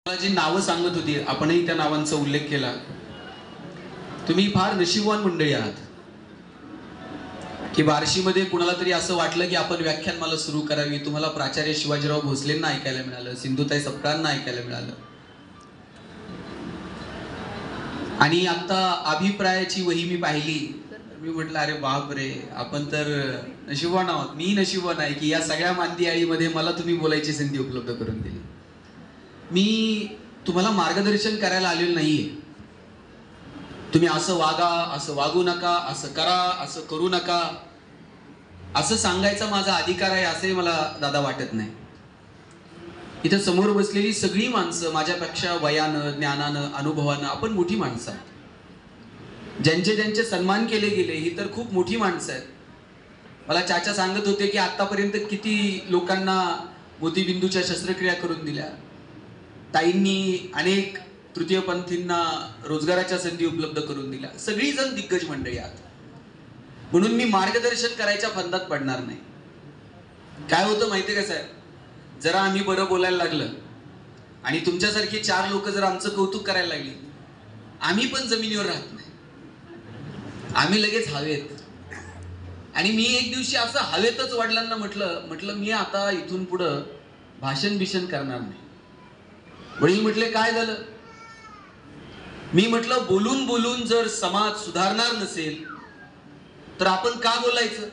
मला जी नावं सांगत होती आपणही त्या नावांचा उल्लेख केला. तुम्ही फार नशीबवान मंडळी आहात की बार्शीमध्ये कुणाला तरी असं वाटलं की आपण व्याख्यानमाला सुरू करावी. तुम्हाला प्राचार्य शिवाजीराव भोसलेंना ऐकायला मिळालं, सिंधुताई सपकाळांना ऐकायला मिळालं. आणि आता अभिप्रायाची वही मी पाहिली, मी म्हटलं अरे बाप रे, आपण तर नशीबवान आहोत. मी नशीबवान आहे की या सगळ्या मांदियाळीमध्ये मला तुम्ही बोलायची संधी उपलब्ध करून दिली. मी तुम्हाला मार्गदर्शन करायला आलेलो नाहीये. तुम्ही असं वागा, असं वागू नका, असं करा, असं करू नका, असं सांगायचा माझा अधिकार आहे असंही मला दादा वाटत नाही. इथं समोर बसलेली सगळी माणसं माझ्यापेक्षा वयानं, ज्ञानानं, अनुभवानं आपण मोठी माणसं आहात. ज्यांचे ज्यांचे सन्मान केले गेले ही तर खूप मोठी माणसं आहेत. मला चाचा सांगत होते की आतापर्यंत किती लोकांना मोतीबिंदूच्या शस्त्रक्रिया करून दिल्या. ताईंनी अनेक तृतीयपंथींना रोजगाराच्या संधी उपलब्ध करून दिल्या. सगळी जण दिग्गज मंडळी आहात. म्हणून मी मार्गदर्शन करायच्या फंदात पडणार नाही. काय होतं माहितीये का साहेब, जरा आम्ही बरं बोलायला लागलं आणि तुमच्यासारखी 4 लोक जर आमचं कौतुक करायला लागली, आम्ही पण जमिनीवर राहत नाही, आम्ही लगेच हवेत. आणि मी एक दिवशी असं हवेतच वडिलांना म्हटलं मी आता इथून पुढं भाषण बिषण करणार नाही. वडील म्हटले काय झालं? मी म्हटलं बोलून बोलून जर समाज सुधारणार नसेल तर आपण का बोलायचं?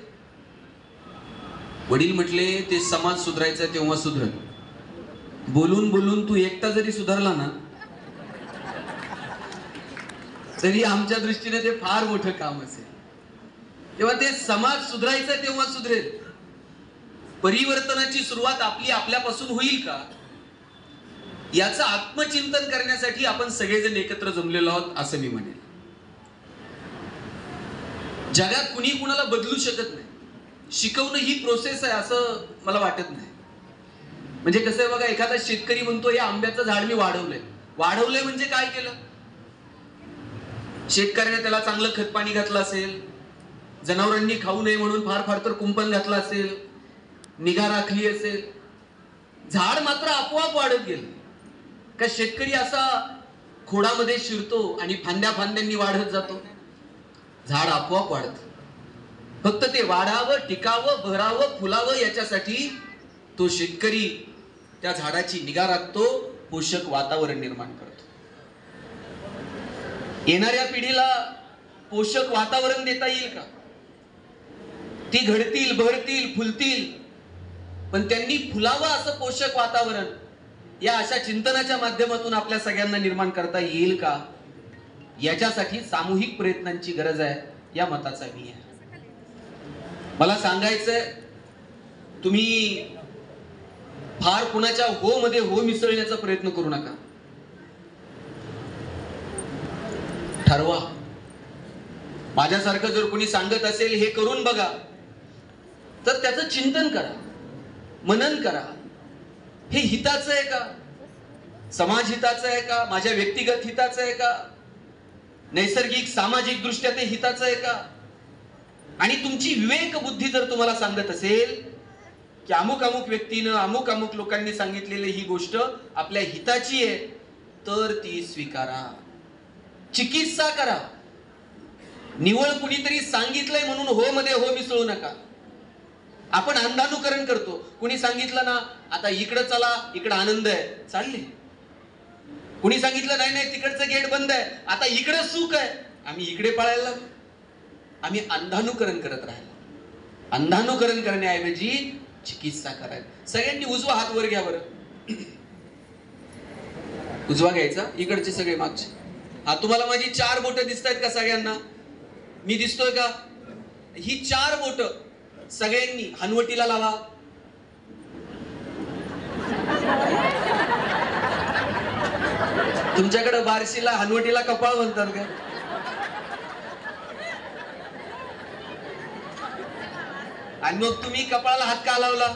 वडील म्हटले ते समाज सुधारायचा तेव्हा सुधरल. बोलून बोलून तू एकटा जरी सुधारला ना तरी आमच्या दृष्टीने ते फार मोठं काम असेल. तेव्हा ते समाज सुधारायचा तेव्हा सुधरेल. परिवर्तनाची सुरुवात आपल्यापासून होईल का, याचं आत्मचिंतन करण्यासाठी आपण सगळेजण एकत्र जमलेलो आहोत असं मी म्हणेन. जगात कुणी कुणाला बदलू शकत नाही. शिकवणं ही प्रोसेस आहे असं मला वाटत नाही. म्हणजे कसं आहे बघा, एखादा शेतकरी म्हणतो या आंब्याचं झाड मी वाढवलंय म्हणजे काय केलं? शेतकऱ्याने त्याला चांगलं खत पाणी घातलं असेल, जनावरांनी खाऊ नये म्हणून फार फार तर कुंपण घातलं असेल, निगा राखली असेल. झाड मात्र आपोआप वाढत गेलं. का शेतकरी असा खोडामध्ये शिरतो आणि फांद्या फांद्यांनी वाढत जातो? झाड आपोआप वाढत. फक्त ते वाढावं, टिकावं, भरावं, फुलावं याच्यासाठी तो शेतकरी त्या झाडाची निगा राखतो, पोषक वातावरण निर्माण करतो. येणाऱ्या पिढीला पोषक वातावरण देता येईल का? ती घडतील, भरतील, फुलतील, पण त्यांनी फुलावं असं पोषक वातावरण या अशा चिंतनाच्या माध्यमातून आपल्या सगळ्यांना निर्माण करता येईल का? याच्यासाठी सामूहिक प्रयत्नांची गरज आहे, या मताचा मी आहे. मला सांगायचंय, तुम्ही फार कुणाच्या हो मध्ये हो मिसळण्याचा प्रयत्न करू नका. ठरवा. माझ्यासारखं जर कोणी सांगत असेल हे करून बघा, तर त्याचं चिंतन करा, मनन करा. हे हिताचं आहे का? समाज हिताचं आहे का? माझ्या व्यक्तिगत हिताचं आहे का? नैसर्गिक सामाजिक दृष्ट्या ते हिताचं आहे का? आणि तुमची विवेक बुद्धी जर तुम्हाला सांगत असेल की अमुक अमुक व्यक्तीनं, अमुक अमुक लोकांनी सांगितलेली ही गोष्ट आपल्या हिताची आहे, तर ती स्वीकारा, चिकित्सा करा. निवळ कुणीतरी सांगितलंय म्हणून हो मध्ये हो मिसळू नका. आपण अंधानुकरण करतो. कुणी सांगितलं ना आता इकडं चला, इकडं आनंद आहे, चालले. कुणी सांगितलं नाही नाही तिकडचं गेट बंद आहे, आता इकडं सुख आहे, आम्ही इकडे पळायला लागलो. आम्ही अंधानुकरण करत राहिलो. अंधानुकरण करण्याऐवजी चिकित्सा करायला. सगळ्यांनी उजवा हात वर घ्या बरं. उजवा घ्यायचा, इकडचे सगळे मागचे. हा, तुम्हाला माझी 4 बोटं दिसत आहेत का सगळ्यांना? मी दिसतोय का? ही 4 बोटं सगळ्यांनी हनवटीला लावा. तुमच्याकडे बार्शीला हनवटीला कपाळ म्हणतात का? आणि मग तुम्ही कपाळाला हात का लावला?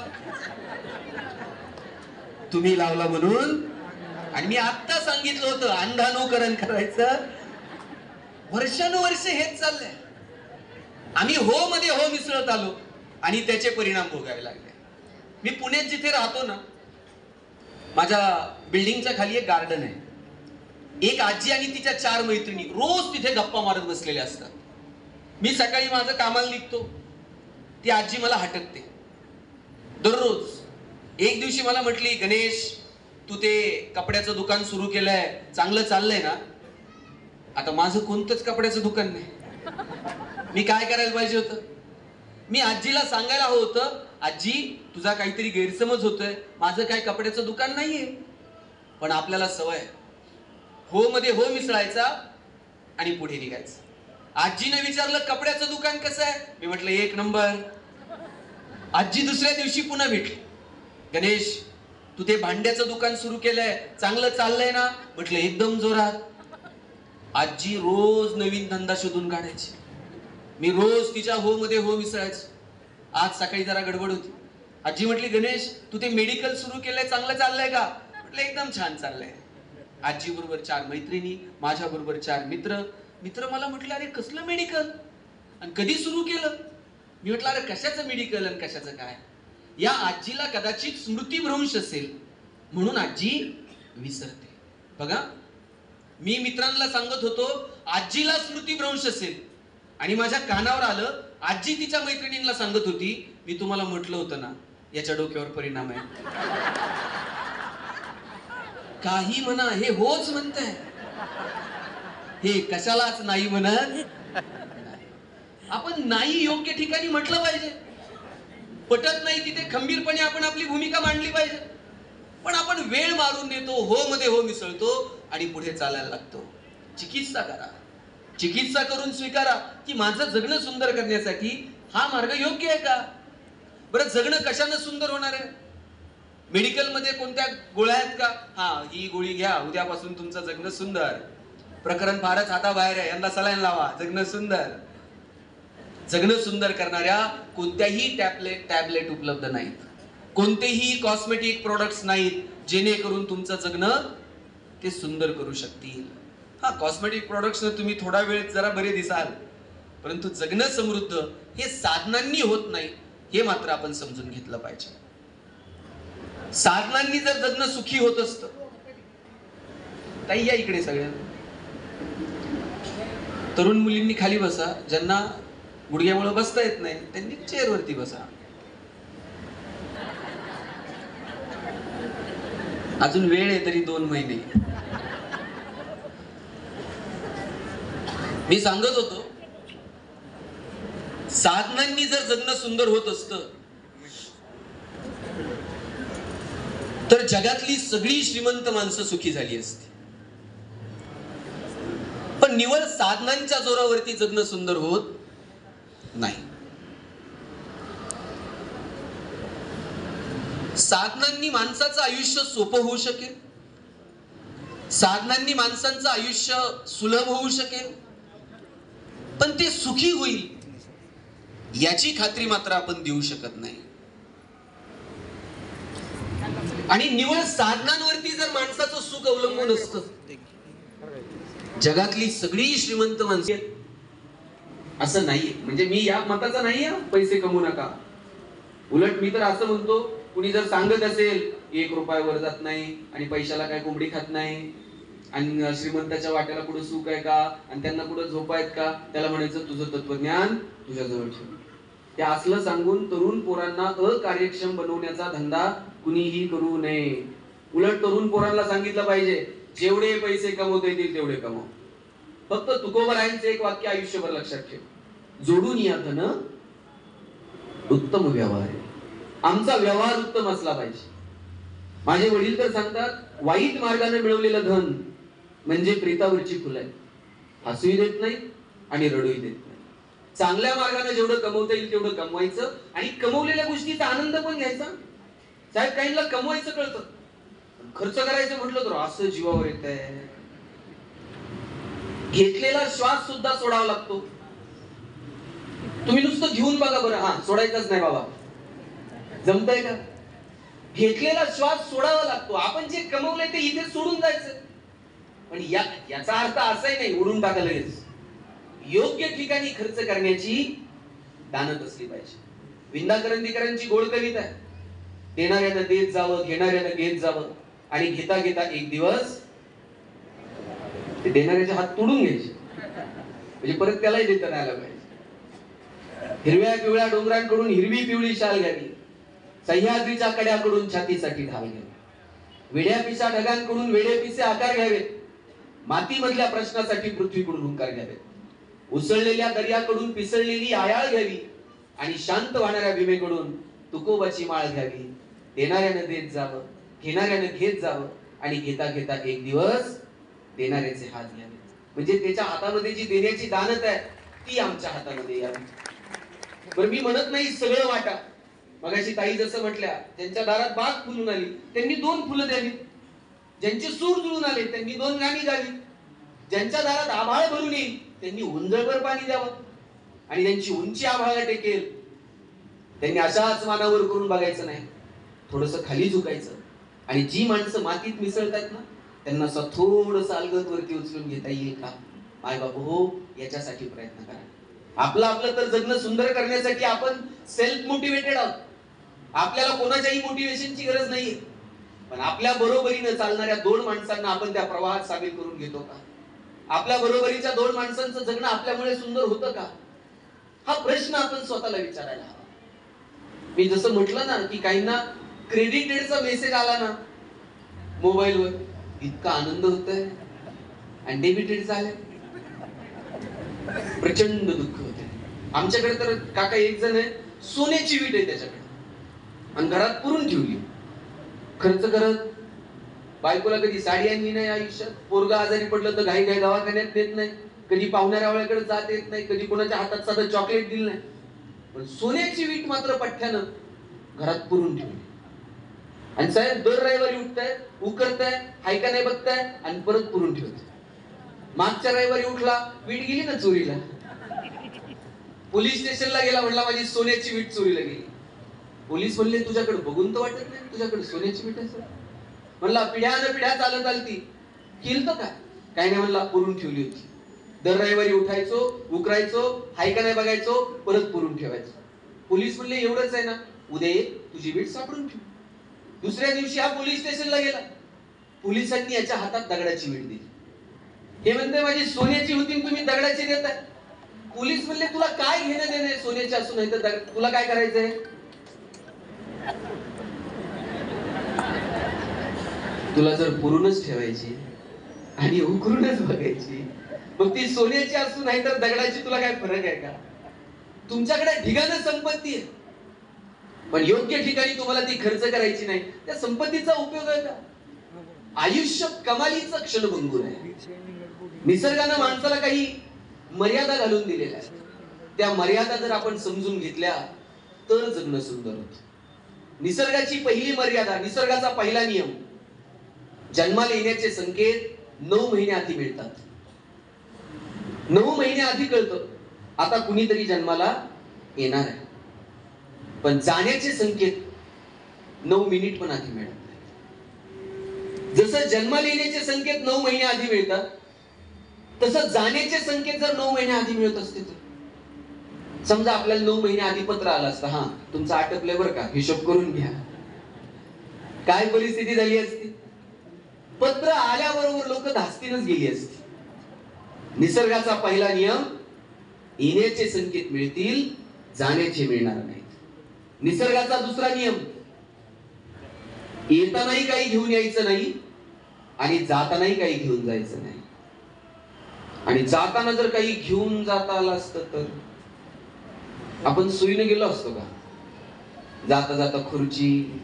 तुम्ही लावला म्हणून. आणि मी आत्ता सांगितलं होतं अंधानुकरण करायचं. वर्षानुवर्ष हेच चाललंय. आम्ही हो मध्ये हो मिसळत आलो आणि त्याचे परिणाम भोगावे लागले. मी पुण्यात जिथे राहतो ना, माझ्या बिल्डिंगच्या खाली एक गार्डन आहे. एक आजी आणि तिच्या 4 मैत्रिणी रोज तिथे गप्पा मारत बसलेल्या असतात. मी सकाळी माझं कामाला निघतो, ती आजी मला हटकते दररोज. एक दिवशी मला म्हटली, गणेश तू ते कपड्याचं दुकान सुरू केलंय, चांगलं चाललंय ना? आता माझं कोणतंच कपड्याचं दुकान नाही. मी काय करायला पाहिजे होतं? मी आजीला सांगायला हवं होतं, आजी तुझा काहीतरी गैरसमज होतोय, माझं काय कपड्याचं दुकान नाहीये. पण आपल्याला सवय हो मध्ये हो मिसळायचा आणि पुढे निघायचं. आजीने विचारलं कपड्याचं दुकान कसं आहे? मी म्हटलं 1 नंबर. आजी दुसऱ्या दिवशी पुन्हा भेटली, गणेश तू ते भांड्याचं दुकान सुरू केलंय, चांगलं चाललंय ना? म्हटलं एकदम जोरात. आजी रोज नवीन धंदा शोधून काढायची, मी रोज तिच्या हो मध्ये हो मिसळायचो. आज सकाळी जरा गडबड होती. आजी म्हटली, गणेश तू ते मेडिकल सुरू केलंय, चांगलं चाललंय का? म्हटलं एकदम छान चाललंय. आजी बरोबर 4 मैत्रिणी, माझ्या बरोबर 4 मित्र. मित्र मला म्हटलं, अरे कसलं मेडिकल आणि कधी सुरू केलं? मी म्हटलं, अरे कशाचं मेडिकल आणि कशाचं काय? या आजीला कदाचित स्मृतीभ्रंश असेल म्हणून आजी विसरते. बघा, मी मित्रांना सांगत होतो आजीला स्मृतीभ्रंश असेल, आणि माझ्या कानावर आलं आजी तिच्या मैत्रिणींना सांगत होती, मी तुम्हाला म्हटलं होतं ना याच्या डोक्यावर परिणाम आहे. काही म्हणा, हे होच म्हणताय, हे कशालाच नाही म्हणत. आपण नाही योग्य ठिकाणी म्हटलं पाहिजे. पटत नाही तिथे खंबीरपणे आपण आपली भूमिका मांडली पाहिजे. पण आपण वेळ मारून नेतो, हो मध्ये हो मिसळतो आणि पुढे चालायला लागतो. चिकित्सा करा, चिकित्सा करून स्वीकारा की माझं जगणं सुंदर करण्यासाठी हा मार्ग योग्य आहे का? बरं, जगणं कशानं सुंदर होणार आहे? मेडिकल मध्ये कोणत्या गोळ्या आहेत का? हा, ही गोळी घ्या, उद्यापासून तुमचं जगणं सुंदर. प्रकरण फारच हाताबाहेर आहे, यंदा सलाईन लावा, जगणं सुंदर. जगणं सुंदर करणाऱ्या कोणत्याही टॅबलेट उपलब्ध नाहीत, कोणतेही कॉस्मेटिक प्रोडक्ट्स नाहीत जेणेकरून तुमचं जगणं ते सुंदर करू शकतील. हा, कॉस्मेटिक प्रोडक्ट्स तुम्ही थोडा वेळ जरा बरे दिसाल, परंतु जगणं समृद्ध हे साधनांनी होत नाही, हे मात्र आपण समजून घेतलं पाहिजे. साधनांनी जर जगणं सुखी होत असतं, ताई या इकडे सगळ्या तरुण मुलींनी खाली बसा, ज्यांना गुडघ्यामुळे बसता येत नाही त्यांनी चेअरवरती बसा. अजून वेळ आहे तरी 2 महिने. मी सांगत होतो, साधनांनी जर जगणं सुंदर होत असतं तर जगातली सगळी श्रीमंत माणसं सुखी झाली असती. पण निवळ साधनांच्या जोरावरती जगणं सुंदर होत नाही. साधनांनी माणसाचं आयुष्य सोपं होऊ शकेल, साधनांनी माणसांचं आयुष्य सुलभ होऊ शकेल, पण ते सुखी होईल याची खात्री मात्र आपण देऊ शकत नाही. आणि निवळ साधनांवरती जर माणसाचं सुख अवलंबून असतं, जगातली सगळी श्रीमंत माणसं असं नाहीये. म्हणजे मी या मताचा नाही पैसे कमवू नका. उलट मी तर असं म्हणतो, कुणी जर सांगत असेल 1 रुपयावर जात नाही आणि पैशाला काय कोंबडी खात नाही आणि श्रीमंताच्या वाट्याला कुठं सुख आहे का आणि त्यांना कुठं झोप आहेत का, त्याला म्हणायचं तुझं तत्वज्ञान तुझ्याजवळ ठेव. ते असलं सांगून तरुण पोरांना अकार्यक्षम बनवण्याचा धंदा कुणीही करू नये. उलट तरुण पोरांना सांगितलं पाहिजे, जेवढे पैसे कमवता येतील तेवढे कमव. फक्त तुकोबरायांचे एक वाक्य आयुष्यभर लक्षात ठेव, जोडून या धन उत्तम व्यवहार आहे. आमचा व्यवहार उत्तम असला पाहिजे. माझे वडील तर सांगतात, वाईट मार्गाने मिळवलेलं धन म्हणजे प्रेतावरची फुलं आहे. हसूही देत नाही आणि रडूही देत नाही. चांगल्या मार्गाने जेवढं कमवता येईल तेवढं कमवायचं आणि कमवलेल्या गोष्टीचा आनंद पण घ्यायचा. साहेब, काहींना कमवायचं कळतं, खर्च करायचं म्हटलं तर असं जीवावर येत आहे. घेतलेला श्वास सुद्धा सोडावा लागतो. तुम्ही नुसतं घेऊन बघा बरं, हा सोडायचाच नाही बाबा, जमतंय का? घेतलेला श्वास सोडावा लागतो. आपण जे कमवलंय ते इथे सोडून जायचं. पण याचा अर्थ असाही नाही उडून टाका लगेच. योग्य ठिकाणी खर्च करण्याची दानत असली पाहिजे. विंदा करंदीकरांची गोड कविता आहे, देणाऱ्यानं देत जावं, घेणाऱ्यानं घेत जावं. आणि घेता घेता एक दिवस ते देणाऱ्याचे हात तोडून घ्यायचे, म्हणजे परत त्यालाही देता नाही आलं पाहिजे. हिरव्या पिवळ्या डोंगरांकडून हिरवी पिवळी शाल घ्यावी, सह्याद्रीच्या कड्याकडून छातीसाठी ढाल घ्यावी, वेड्या पिसा ढगांकडून वेडे पिसे आकार घ्यावेत, मातीमधल्या प्रश्नासाठी पृथ्वीकडून हुंकार घ्यावेत, उसळलेल्या दर्याकडून पिसळलेली आयाळ घ्यावी आणि शांत वाहणाऱ्या भीमेकडून तुकोबाची माळ घ्यावी. देणाऱ्यानं देत जावं, घेणाऱ्यानं घेत जावं आणि घेता घेता एक दिवस देणाऱ्याचे हात घ्यावे. म्हणजे त्याच्या हातामध्ये जी देण्याची दानत आहे ती आमच्या हातामध्ये यावी. बरं, मी म्हणत नाही सगळं वाटा. मगाशी ताई जसं म्हटल्या, ज्यांच्या दारात बाग फुलून आली त्यांनी 2 फुलं द्यावी, ज्यांचे सूर जुळून आले त्यांनी 2 गाणी गावी, ज्यांच्या दारात आभाळ भरून येईल त्यांनी उंजळभर पाणी द्यावं आणि ज्यांची उंची आभाळाला टेकेल त्यांनी अशाच मानावर करून बघायचं नाही, थोडंसं खाली झुकायचं. आणि जी माणसं मातीत मिसळतात ना त्यांना असं थोडंसं अलगद वरती उचलून घेता येईल का? माय बाबू हो, याच्यासाठी प्रयत्न करा. आपलं तर जगणं सुंदर करण्यासाठी आपण सेल्फ मोटिवेटेड आहोत. आपल्याला कोणाच्याही मोटिवेशनची गरज नाहीये, पण आपल्या बरोबरीनं चालणाऱ्या 2 माणसांना आपण त्या प्रवाहात सामील करून घेतो का? आपल्या बरोबरीच्या 2 माणसांचं जगणं आपल्यामुळे सुंदर होतं का? हा प्रश्न आपण स्वतःला विचारायला हवा. मी जसं म्हटलं ना की काहींना क्रेडिटेडचा मेसेज आला ना मोबाईलवर, इतका आनंद होतोय, आणि डेबिटेड झाले प्रचंड दुःख होते. आमच्याकडे तर काका एक जण आहे, सोन्याची वीट आहे त्याच्याकडे आणि घरात पुरून ठेवली, खर्च करत. बायकोला कधी साडी आणली नाही आयुष्यात, पोरगा आजारी पडलं तर घाई घाई दवाखान्यात देत नाही, कधी पाहुण्यारावळ्याकडे जात येत नाही, कधी कोणाच्या हातात साधं चॉकलेट दिलं नाही, पण सोन्याची वीट मात्र पठ्ठ्यानं घरात पुरून ठेवली. आणि साहेब दर रविवारी उठताय, उकरताय, हाय का नाही बघताय आणि परत पुरून ठेवताय. मागच्या रविवारी उठला, वीट गेली ना चोरीला, पोलीस स्टेशनला गेला, म्हणला माझी सोन्याची वीट चोरीला गेली. पोलीस म्हणले तुझ्याकडे बघून तर वाटत नाही तुझ्याकडे सोन्याची वीट आहे. म्हणला पिढ्यानं पिढ्या चालत आलती, केलं का? काही नाही, म्हणला पुरून ठेवली होती. दर रविवारी उठायचो, उकरायचो, हाय का नाही बघायचो, परत पुरून ठेवायचो. पोलीस म्हणले एवढंच आहे ना, उद्या ये तुझी वीट सापडून ठेव. दुसऱ्या दिवशी हा पोलीस स्टेशनला गेला, पोलिसांनी याच्या हातात दगडाची वीट दिली. हे म्हणते माझी सोन्याची होती तुम्ही दगडाची देताय. पोलीस म्हणले तुला काय घेणं देणं सोन्याची असून नाही तर तुला काय करायचंय? तुला जर पुरूनच ठेवायची आणि उकरूनच बघायची, मग ती सोन्याची असू नाही तर दगडाची, तुला काय फरक आहे का? तुमच्याकडे ढिगानं संपत्ती आहे, पण योग्य ठिकाणी तुम्हाला ती खर्च करायची नाही, त्या संपत्तीचा उपयोग आहे का? आयुष्य कमालीचं क्षणभंगूर आहे. निसर्गानं माणसाला काही मर्यादा घालून दिलेल्या आहेत, त्या मर्यादा जर आपण समजून घेतल्या तर जगणं सुंदर होतं. निसर्गाची पहिली मर्यादा, निसर्गाचा पहिला नियम, जन्माला येण्याचे संकेत 9 महिने आधी मिळतात. 9 महिने आधी कळतं आता कुणीतरी जन्माला येणार आहे, पण जाण्याचे संकेत 9 मिनिट पण आधी मिळत नाही. जसं जन्माला येण्याचे संकेत 9 महिने आधी मिळतात, तसं जाण्याचे संकेत जर 9 महिने आधी मिळत असते तर, समजा आपल्याला 9 महिने आधी पत्र आलं असतं, हा तुमचं आटपलंय बरं का, हिशोब करून घ्या, काय परिस्थिती झाली असती? पत्र आल्याबरोबर लोक धास्तीनच गेली असती. निसर्गाचा पहिला नियम, येण्याचे संकेत मिळतील, जाण्याचे मिळणार नाहीत. निसर्गाचा दुसरा नियम, येतानाही काही घेऊन यायचं नाही आणि जातानाही काही घेऊन जायचं नाही. आणि जाताना जर काही घेऊन जाता आलं असतं तर आपण सोयीने गेलो असतो का? जाता जाता खुर्ची,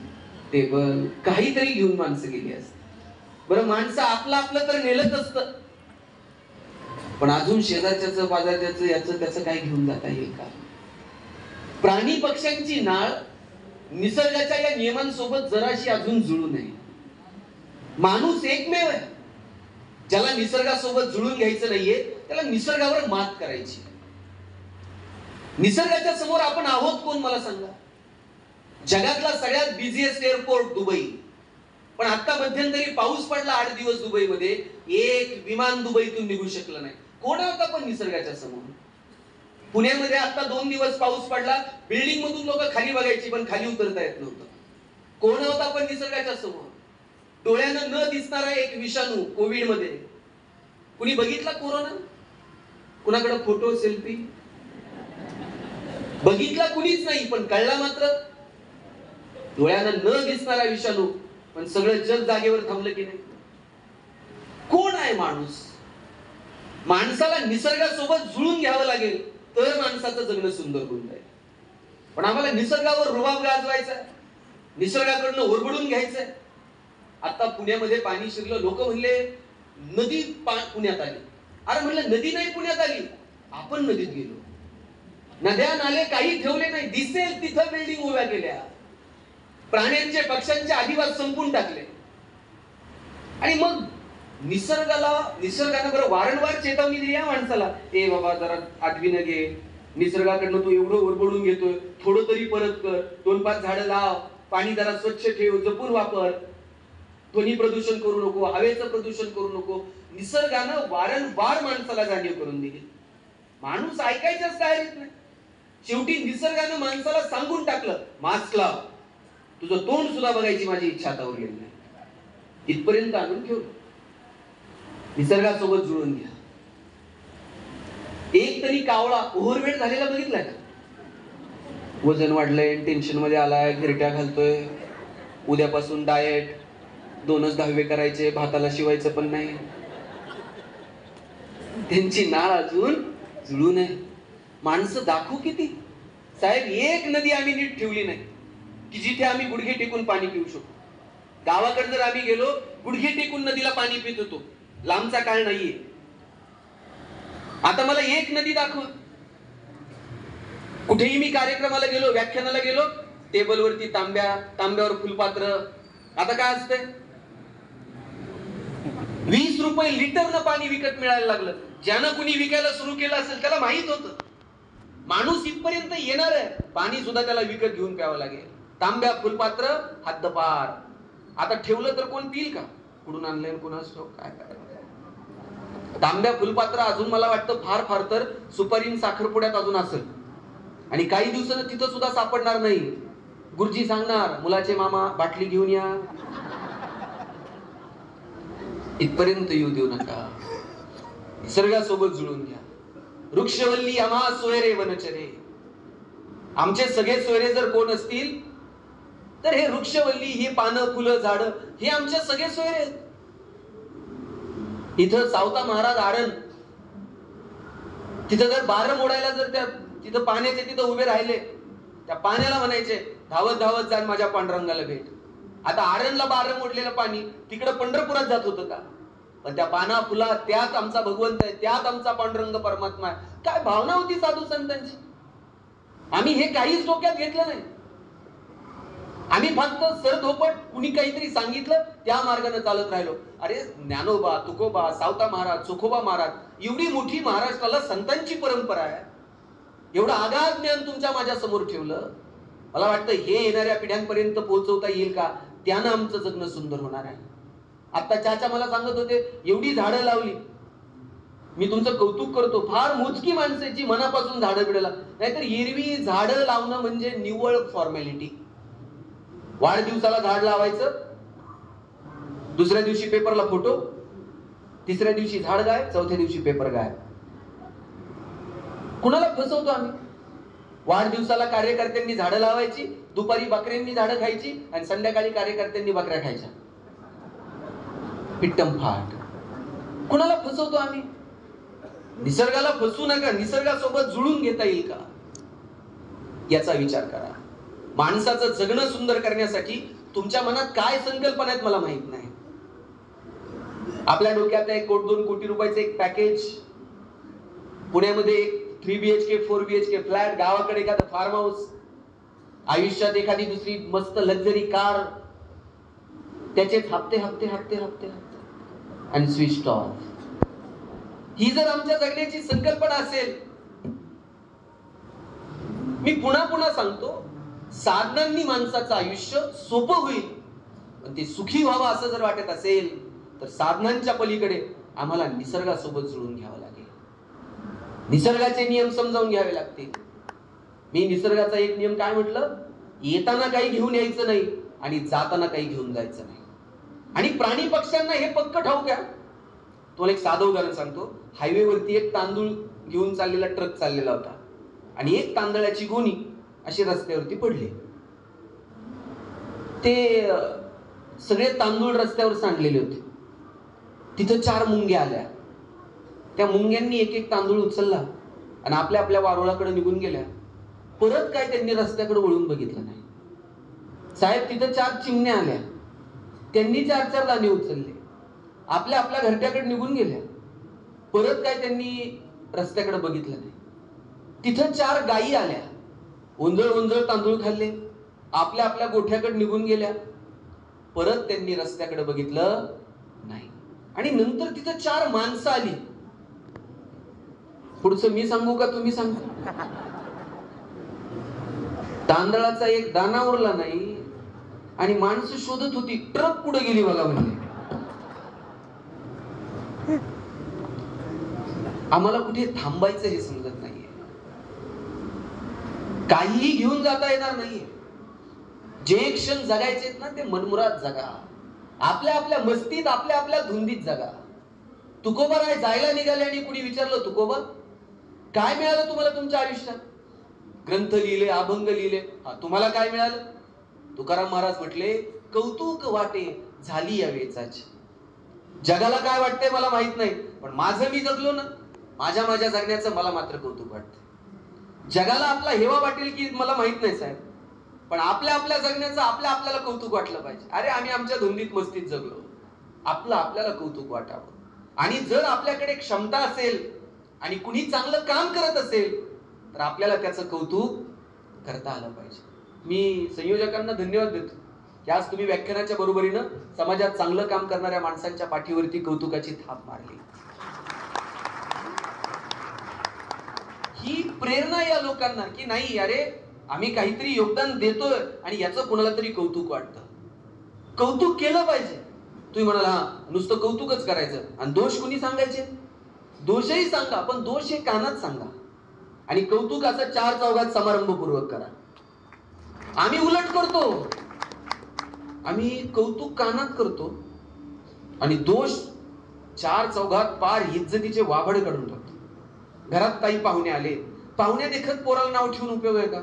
टेबल, काहीतरी घेऊन माणसं गेली असत. बरं, माणसं आपलं तर नेलंच असतं, पण अजून शेजारच्याचं, बाजारच्याचं, याचं त्याचं काय घेऊन जाता येईल का? प्राणी पक्ष्यांची नाळ निसर्गाच्या या नियमांसोबत जराशी अजून जुळू नये. माणूस एकमेव आहे ज्याला निसर्गासोबत जुळून घ्यायचं नाहीये, त्याला निसर्गावर मात करायची. निसर्गाच्या समोर आपण आहोत कोण मला सांगा? जगातला सगळ्यात बिझिएस्ट एअरपोर्ट दुबई, पण आता मध्यंतरी पाऊस पडला 8 दिवस दुबईमध्ये, एक विमान दुबईतून निघू शकलं नाही. कोण होता पण निसर्गाच्या समोर? पुण्यामध्ये आता 2 दिवस पाऊस पडला, बिल्डिंग मधून लोक खाली बघायची पण खाली उतरता येत नव्हतं. कोण होता पण निसर्गाच्या समोर? डोळ्यानं न दिसणारा एक विषाणू कोविड मध्ये. कुणी बघितला कोरोना? कुणाकडे फोटो सेल्फी बघितला कुणीच नाही, पण कळला मात्र डोळ्यानं न दिसणारा विषाणू. पण सगळं जग जागेवर थांबलं की नाही? कोण आहे माणूस? माणसाला निसर्गासोबत जुळून घ्यावं लागेल तर माणसाचं जगणं सुंदर होऊन जाईल. पण आम्हाला निसर्गावर रुबाब गाजवायचा, निसर्गाकडनं ओरबडून घ्यायचंय. आता पुण्यामध्ये पाणी शिरलं, लोक म्हणले नदी पुण्यात आली. अरे म्हणलं नदी नाही पुण्यात आली, आपण नदीत गेलो. नद्या नाले काही ठेवले नाही, दिसेल तिथं बिल्डिंग उभ्या केल्या, प्राण्यांचे पक्ष्यांचे अधिवास संपून टाकले. आणि मग निसर्गानं बरं वारंवार चेतावणी दिली या माणसाला, ए बाबा जरा आठवीनं घे, निसर्गाकडनं तू एवढं ओरबडून घेतोय, थोडं तरी परत कर, 2-5 झाडं लाव, पाणी जरा स्वच्छ ठेव, जपून वापर, ध्वनी प्रदूषण करू नको, हवेचं प्रदूषण करू नको. निसर्गानं वारंवार माणसाला जाणीव करून दिली. माणूस ऐकायच्याच तयारीत नाही. शेवटी निसर्गानं माणसाला सांगून टाकलं, मास्क लाव, तुझं तोंड सुद्धा बघायची माझी इच्छा आता उरलेली नाही. इथपर्यंत आणून ठेवलं. निसर्गासोबत जुळून घ्या. एक तरी कावळा ओव्हरवेट झालेला बघितलाय का? वजन वाढलंय, टेन्शन मध्ये आलाय, घिरट्या घालतोय, उद्यापासून डाएट, 2च दहावे करायचे, भाताला शिवायचं पण नाही. त्यांची नाळ अजून जुळू नये. माणसं दाखवू किती? साहेब, एक नदी आम्ही नीट ठेवली नाही की जिथे आम्ही गुडघे टेकून पाणी पिऊ शकतो. गावाकडे जर आम्ही गेलो, गुडघे टेकून नदीला पाणी पित होतो. लांबचा काळ नाहीये. आता मला एक नदी दाखव. कुठेही मी कार्यक्रमाला गेलो, व्याख्यानाला गेलो, टेबलवरती तांब्यावर फुलपात्र. आता काय असतंय? 20 रुपये लिटरनं पाणी विकत मिळायला लागलं. ज्यानं कुणी विकायला सुरू केलं असेल त्याला माहित होतं माणूस इथपर्यंत येणार आहे, पाणी सुद्धा त्याला विकत घेऊन प्यावं लागेल. तांब्या फुलपात्र हद्दपार. आता ठेवलं तर कोण पिईल का? कुठून आणलंय कुणास काय करायचं? तांब्या फुलपात्र अजून मला वाटतं फार तर सुपारीन साखरपुड्यात अजून असेल. आणि काही दिवसानं तिथं सुद्धा सापडणार नाही. गुरुजी सांगणार, मुलाचे मामा बाटली घेऊन या. इथपर्यंत येऊ देऊ नका. निसर्गासोबत जुळून घ्या. वृक्षवल्ली आम्हा सोयरे वनचरे. आमचे सगळे सोयरे जर कोण असतील तर हे वृक्षवल्ली, हे पानं फुलं झाडं, हे आमचे सगळे सोयरे आहेत. इथं सावता महाराज आरण, तिथं जर बारं मोडायला जर त्या तिथं पाण्याचे तिथं उभे राहिले, त्या पाण्याला म्हणायचे, धावत धावत जाण माझ्या पांडुरंगाला भेट. आता आरणला बारं मोडलेलं पाणी तिकडं पंढरपुरात जात होतं का? पण त्या पाना फुला, त्यात आमचा भगवंत आहे, त्यात आमचा पांडुरंग परमात्मा आहे. काय भावना होती साधू संतांची. आम्ही हे काहीच डोक्यात घेतलं नाही. आम्ही फक्त सरधोपट कुणी काहीतरी सांगितलं त्या मार्गाने चालत राहिलो. अरे ज्ञानोबा, तुकोबा, सावता महाराज, सुखोबा महाराज, एवढी मोठी महाराष्ट्राला संतांची परंपरा आहे, एवढं आगाध ज्ञान तुमच्या माझ्या समोर ठेवलं. मला वाटतं हे येणाऱ्या पिढ्यांपर्यंत पोहोचवता येईल का? त्यानं आमचं जगणं सुंदर होणार आहे. आता चाचा मला सांगत होते, एवढी झाडं लावली. मी तुमचं कौतुक करतो. फार मोजकी माणसाची मनापासून झाडं बिडला. नाहीतर एरवी झाडं लावणं म्हणजे निव्वळ फॉर्मॅलिटी. वाढदिवसाला झाड लावायचं, दुसऱ्या दिवशी पेपरला फोटो, तिसऱ्या दिवशी झाड गायब, चौथ्या दिवशी पेपर गायब. कुणाला फसवतो आम्ही? वाढदिवसाला कार्यकर्त्यांनी झाडं लावायची, दुपारी बकऱ्यांनी झाडं खायची आणि संध्याकाळी कार्यकर्त्यांनी बकऱ्या खायच्या. पिट्टम फाट. कुणाला फसवतो आम्ही? निसर्गाला फसवू नका. निसर्गासोबत जुळून घेता येईल का याचा विचार करा. माणसाचं जगणं सुंदर करण्यासाठी तुमच्या मनात काय संकल्पना आहेत मला माहित नाही. आपल्या डोक्यात 1 कोटी 2 कोटी रुपयाचं एक पॅकेज, पुण्यामध्ये एक 3 BHK 4 BHK फ्लॅट, गावाकडे एखादा फार्म हाऊस, आयुष्यात एखादी दुसरी मस्त लक्झरी कार, त्याचेच हप्ते हप्ते हप्ते हप्ते आणि स्विच ऑफ. ही जर आमच्या जगण्याची संकल्पना असेल, मी पुन्हा पुन्हा सांगतो, साधनांनी माणसाचं आयुष्य सोपं होईल. पण ते सुखी व्हावं असं जर वाटत असेल तर साधनांच्या पलीकडे आम्हाला निसर्गासोबत जुळून घ्यावं लागेल. निसर्गाचे नियम समजावून घ्यावे लागतील. मी निसर्गाचा एक नियम काय म्हटलं? येताना काही घेऊन यायचं नाही आणि जाताना काही घेऊन जायचं नाही. आणि प्राणी पक्ष्यांना हे पक्क ठाऊक आहे. तुम्हाला एक साधं उदाहरण सांगतो. हायवेवरती एक तांदूळ घेऊन चाललेला ट्रक चाललेला होता आणि एक तांदळाची गोणी अशी रस्त्यावरती पडली. ते सगळे तांदूळ रस्त्यावर सांडलेले होते. तिथं 4 मुंग्या आल्या. त्या मुंग्यांनी एक एक तांदूळ उचलला आणि आपल्या आपल्या वारुळाकडे निघून गेल्या. परत काय त्यांनी रस्त्याकडे वळून बघितलं नाही. साहेब, तिथं 4 चिमण्या आल्या. त्यांनी 4 दाणे उचलले, आपल्या आपल्या घरट्याकडे निघून गेल्या. परत काय त्यांनी रस्त्याकडे बघितलं नाही. तिथं 4 गायी आल्या, ओंजळ ओंजळ तांदूळ खाल्ले, आपल्या आपल्या गोठ्याकडे निघून गेल्या. परत त्यांनी रस्त्याकडे बघितलं नाही. आणि नंतर तिथं 4 माणसं आली. पुढचं मी सांगू का तुम्ही सांगता? तांदळाचा एक दाना उरला नाही आणि माणसं शोधत होती. ट्रक पुढे गेली बघा म्हणजे. आम्हाला कुठे थांबायचं हे समजत नाहीये. काहीही घेऊन जाता येणार नाहीये. जे क्षण जगायचे ना ते मनमुराद जगा. आपल्या आपल्या मस्तीत, आपल्या आपल्या धुंदीत जगा. तुकोबा राय जायला निघाले आणि कुणी विचारलं, तुकोबा काय मिळालं तुम्हाला तुमच्या आयुष्यात? ग्रंथ लिहिले, अभंग लिहिले, तुम्हाला काय मिळालं? तुकाराम महाराज म्हटले, कौतुक वाटे झाली या वेचाची. जगाला काय वाटतंय मला माहित नाही, पण माझं मी जगलो ना, माझ्या माझ्या जगण्याचं मला मात्र कौतुक वाटतं. जगाला आपला हेवा वाटेल की मला माहित नाही साहेब, पण आपल्या आपल्या जगण्याचं आपल्याला कौतुक वाटलं पाहिजे. अरे आम्ही आमच्या धुंदीत मस्तीत जगलो, आपल्याला कौतुक वाटावं. आणि जर आपल्याकडे क्षमता असेल आणि कुणी चांगलं काम करत असेल तर आपल्याला त्याचं कौतुक करता आलं पाहिजे. मी संयोजकांना धन्यवाद देतो की आज तुम्ही व्याख्यानाच्या बरोबरीनं समाजात चांगलं काम करणाऱ्या माणसांच्या पाठीवरती कौतुकाची थाप मारली. ही प्रेरणा या लोकांना की नाही, अरे आम्ही काहीतरी योगदान देतोय आणि याचं कोणाला तरी कौतुक वाटतं. कौतुक केलं पाहिजे. तुम्ही म्हणाला नुसतं कौतुकच करायचं आणि दोष कुणी सांगायचे? दोषही सांगा, पण दोष हे कानात सांगा. आणि कौतुक असं 4 चौघात समारंभपूर्वक करा. आम्ही उलट करतो. आम्ही कौतुक कानात करतो आणि दोष 4 चौघात पार इज्जतीचे वाभड काढून टाकतो. घरात काही पाहुणे आले, पाहुण्या देखत पोराला नाव ठेवून उपयोग आहे का?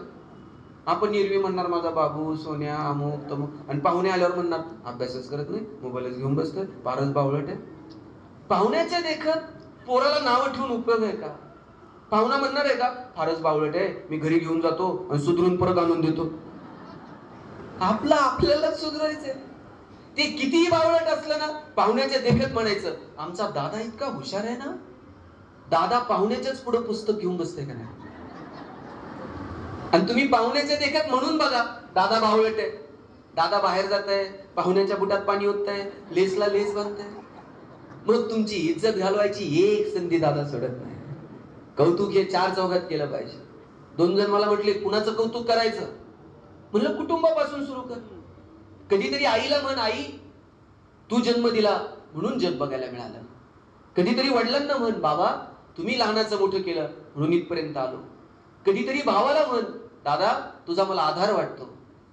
आपण एरवी म्हणणार माझा बाबू, सोन्या, अमुक तमुक, आणि पाहुणे आल्यावर म्हणणार अभ्यासच करत नाही, मोबाईलच घेऊन बसतोय, फारच बावळट आहे. पाहुण्याच्या देखत पोराला नाव ठेवून उपयोग आहे का? पाहुणा म्हणणार आहे का फारच बावळट आहे, मी घरी घेऊन जातो आणि सुधरून परत आणून देतो. आपल्याला सुधरायचंय. ते कितीही बावळट असलं ना, पाहुण्याच्या देखत म्हणायचं आमचा दादा इतका हुशार आहे ना. दादा पाहुण्याच्याच पुढे पुस्तक घेऊन बसते का नाही? आणि तुम्ही पाहुण्याच्या देखत म्हणून बघा दादा बावळट आहे. दादा बाहेर जात आहे, पाहुण्याच्या बुटात पाणी होत आहे, लेसला लेस बांधत आहे. मग तुमची इज्जत घालवायची एक संधी दादा सोडत नाही. कौतुक हे 4 चौघात केलं पाहिजे. 2 जण मला म्हटले कुणाचं कौतुक करायचं? म्हणलं कुटुंबापासून सुरू कर. कधीतरी आईला म्हण, आई तू जन्म दिला म्हणून जग बघायला मिळालं. कधीतरी वडिलांना म्हण, बाबा तुम्ही लहानाचं मोठं केलं म्हणून इथपर्यंत आलो. कधीतरी भावाला म्हण, दादा तुझा मला आधार वाटतो.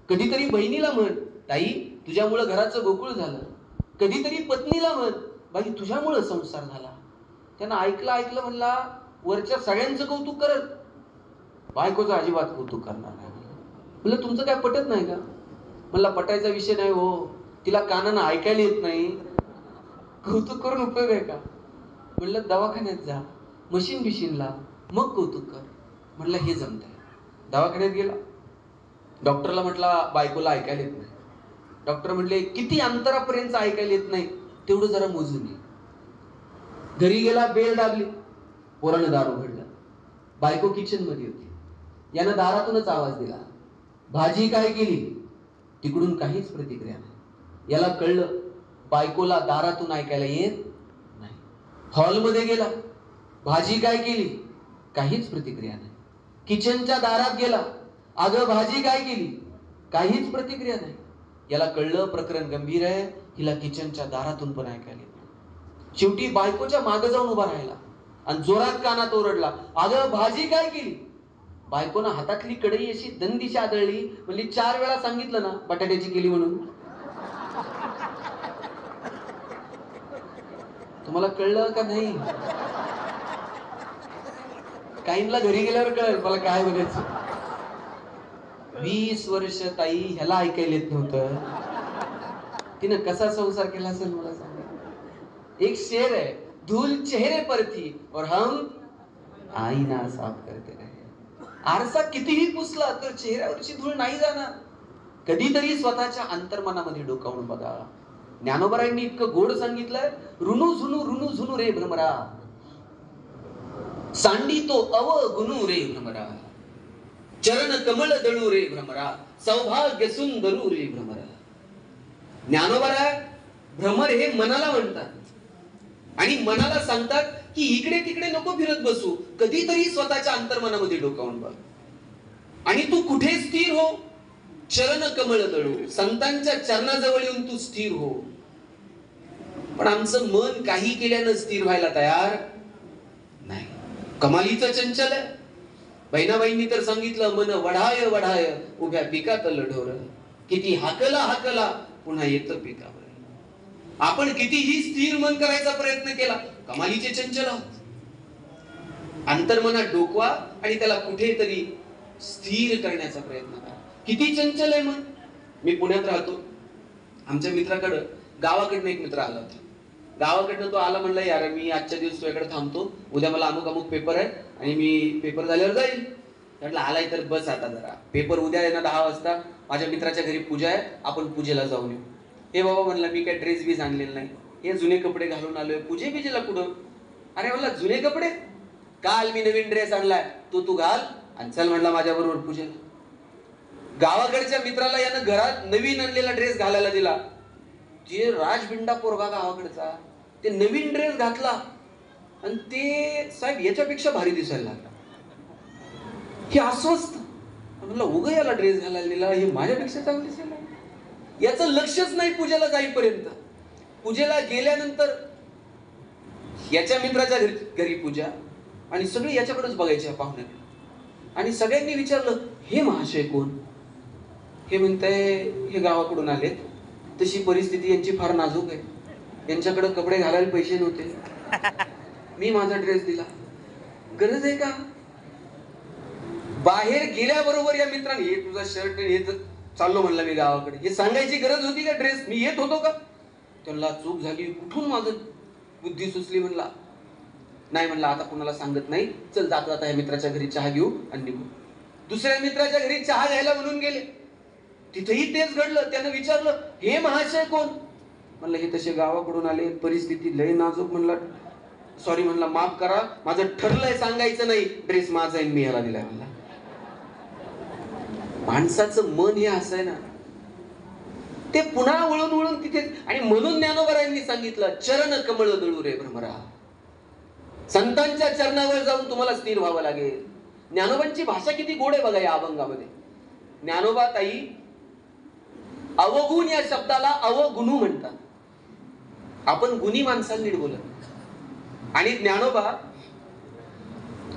कधीतरी बहिणीला म्हण, ताई तुझ्यामुळे घराचं गोकुळ झालं. कधीतरी पत्नीला म्हण, बाई तुझ्यामुळे संसार झाला. त्यानं ऐकलं म्हणला वरच्या सगळ्यांचं कौतुक करत, बायकोचं अजिबात कौतुक करणार नाही. म्हणलं तुमचं काय पटत नाही का? म्हणला पटायचा विषय नाही हो, तिला कानानं ऐकायला येत नाही, कौतुक करून उपयोग आहे का? म्हणलं दवाखान्यात जा, मशीन बिशीनला, मग कौतुक कर. म्हणलं हे जमतंय. दवाखान्यात गेला, डॉक्टरला म्हटला बायकोला ऐकायला येत नाही. डॉक्टर म्हटले किती अंतरापर्यंत ऐकायला येत नाही तेवढं जरा मोजून ये. घरी गेला, बेल दाबली, पोरानं दार उघडलं. बायको किचन मध्ये होती. यानं दारातूनच आवाज दिला, भाजी काय केली? तिकडून काहीच प्रतिक्रिया नाही. याला कळलं बायकोला दारातून ऐकायला येत नाही. हॉलमध्ये गेला, भाजी काय केली? काहीच प्रतिक्रिया नाही. किचनच्या दारात गेला, अगं भाजी काय केली? काहीच प्रतिक्रिया नाही. याला कळलं प्रकरण गंभीर आहे, हिला किचनच्या दारातून पण ऐकायला येत नाही. शेवटी बायकोच्या मागे जाऊन उभा राहिला आणि जोरात कानात ओरडला, अगं भाजी काय केली? बायकोनं हातातली कढई अशी दंदिशी आदळली, म्हणजे 4 वेळा सांगितलं ना बटाट्याची केली म्हणून. तुम्हाला कळलं का नाही? काहींना घरी गेल्यावर कळेल मला काय बोलायचं. 20 वर्ष ताई ह्याला ऐकायला येत नव्हतं. तिनं कसा संसार केला असेल मला सांगा. एक शेर आहे, धूल चेहरे पर थी और हम आईना साफ करते रहे. आरसा कितीही पुसला तर चेहऱ्यावरची धूळ नाही जाणार. कधीतरी स्वतःच्या अंतर्मनामध्ये डोकावून बघा. ज्ञानोबरायांनी इतकं गोड सांगितलंय, रुनू झुनू रे भ्रमरा, सांडी तो अवगुणू रे भ्रमरा, चरण कमळ दळू रे भ्रमरा, सौभाग्य सुंदरू रे भ्रमरा. ज्ञानोबराय भ्रमर हे मनाला म्हणतात आणि मनाला सांगतात की इकडे तिकडे नको फिरत बसू, कधीतरी स्वतःच्या अंतर्मनामध्ये डोकावून बघ आणि तू कुठे स्थिर हो. चरण कमळ दळू, संतांच्या चरणाजवळ येऊन तू स्थिर हो. पण आमचं मन काही केल्यानं स्थिर व्हायला तयार नाही. कमालीचं चंचल आहे. बहिणाबाईंनी तर सांगितलं, मन वढाय वढाय उभ्या पिकातलं ढोर, किती हाकला पुन्हा येतं पिकावर. आपण कितीही स्थिर मन करायचा प्रयत्न केला, कमालीचे चंचल आहोत. अंतर्मनात डोकवा आणि त्याला कुठेतरी स्थिर करण्याचा प्रयत्न करा. किती चंचल आहे मन. मी पुण्यात राहतो. आमच्या मित्राकडं गावाकडनं एक मित्र आला होता. गावाकडनं तो आला, म्हणला यार मी आजच्या दिवस तुझ्याकडे थांबतो, उद्या मला अमुक पेपर आहे आणि मी पेपर झाल्यावर जाईल. म्हटलं आलाय तर बस आता जरा, पेपर उद्या आहे ना 10 वाजता, माझ्या मित्राच्या घरी पूजा आहे, आपण पूजेला जाऊन येऊ. हे बाबा म्हणलं मी काय ड्रेस बीस आणलेला नाही, हे जुने कपडे घालून आलोय, पूजेला कुठं. अरे म्हणला जुने कपडे, काल मी नवीन ड्रेस आणलाय, तू घाल आणि चल म्हणला माझ्या बरोबर पूजेला. गावाकडच्या मित्राला यानं घरात नवीन आणलेला ड्रेस घालायला दिला. जे राजबिंडा पोरगा गावाकडचा, ते नवीन ड्रेस घातला आणि ते साहेब याच्यापेक्षा भारी दिसायला लागला. हे अस्वस्थ. म्हणलं उगा याला ड्रेस घालायला दिला, हे माझ्यापेक्षा चांगलं दिसायला. याचं लक्षच नाही पूजेला जाईपर्यंत. पूजेला गेल्यानंतर याच्या मित्राच्या घरी पूजा आणि सगळे याच्याकडेच बघायचे पाहुणे. आणि सगळ्यांनी विचारलं हे महाशय कोण. हे म्हणताय हे गावाकडून आलेत, तशी परिस्थिती यांची फार नाजूक आहे, यांच्याकडे कपडे घालायला पैसे नव्हते, मी माझा ड्रेस दिला. गरज आहे का. बाहेर गेल्याबरोबर या मित्राने हे तुझा शर्ट हे चाललो म्हणला मी गावाकडे, हे सांगायची गरज होती का. ड्रेस मी येत होतो का. त्यांना चूक झाली, कुठून माझं बुद्धी सुचली. म्हणला नाही, म्हणला आता कुणाला सांगत नाही, चल जाता जाता या मित्राच्या घरी चहा घेऊ आणि निघू. दुसऱ्या मित्राच्या घरी चहा घ्यायला म्हणून गेले. तिथेही तेच घडलं. त्यानं विचारलं हे महाशय कोण. म्हणलं हे तसे गावाकडून आले, परिस्थिती लय नाजूक. म्हणला सॉरी, म्हणला माफ करा, माझं ठरलंय सांगायचं नाही, ड्रेस माझा आहे मी याला दिलाय. म्हणला माणसाचं मन हे असं आहे ना, ते पुन्हा वळून तिथेच. आणि म्हणून ज्ञानोबरायांनी सांगितलं चरण कमळ दळू रे भ्रमरा. संतांच्या चरणावर जाऊन तुम्हाला स्थिर व्हावं लागेल. ज्ञानोबांची भाषा किती गोड आहे बघा या अभंगामध्ये. ज्ञानोबा ताई अवगुण या शब्दाला अवगुणू म्हणतात. आपण गुणी माणसाला नीट बोलत आणि ज्ञानोबा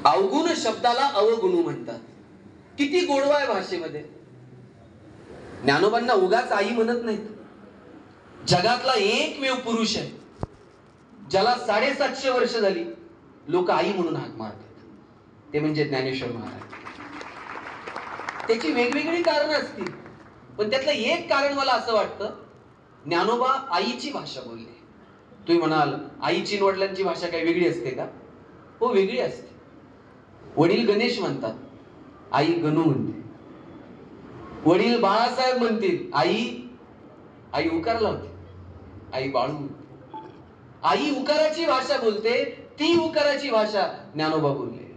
अवगुण शब्दाला अवगुणू म्हणतात. किती गोडवा आहे भाषेमध्ये. ज्ञानोबांना उगाच आई म्हणत नाहीत. जगातला एकमेव पुरुष आहे ज्याला 750 वर्ष झाली लोक आई म्हणून हाक मारतात, ते म्हणजे ज्ञानेश्वर महाराज. त्याची वेगवेगळी कारणं असतील, पण त्यातलं एक कारण मला असं वाटतं, ज्ञानोबा आईची भाषा बोलले. तुम्ही म्हणाल आईची आणि वडिलांची भाषा काही वेगळी असते का. हो वेगळी असते. वडील गणेश म्हणतात, आई गणू म्हणते. वडील बाळासाहेब म्हणतील, आई उकार लावते, आई बाळू म्हणते. आई उकाराची भाषा बोलते, ती उकाराची भाषा ज्ञानोबा बोलले.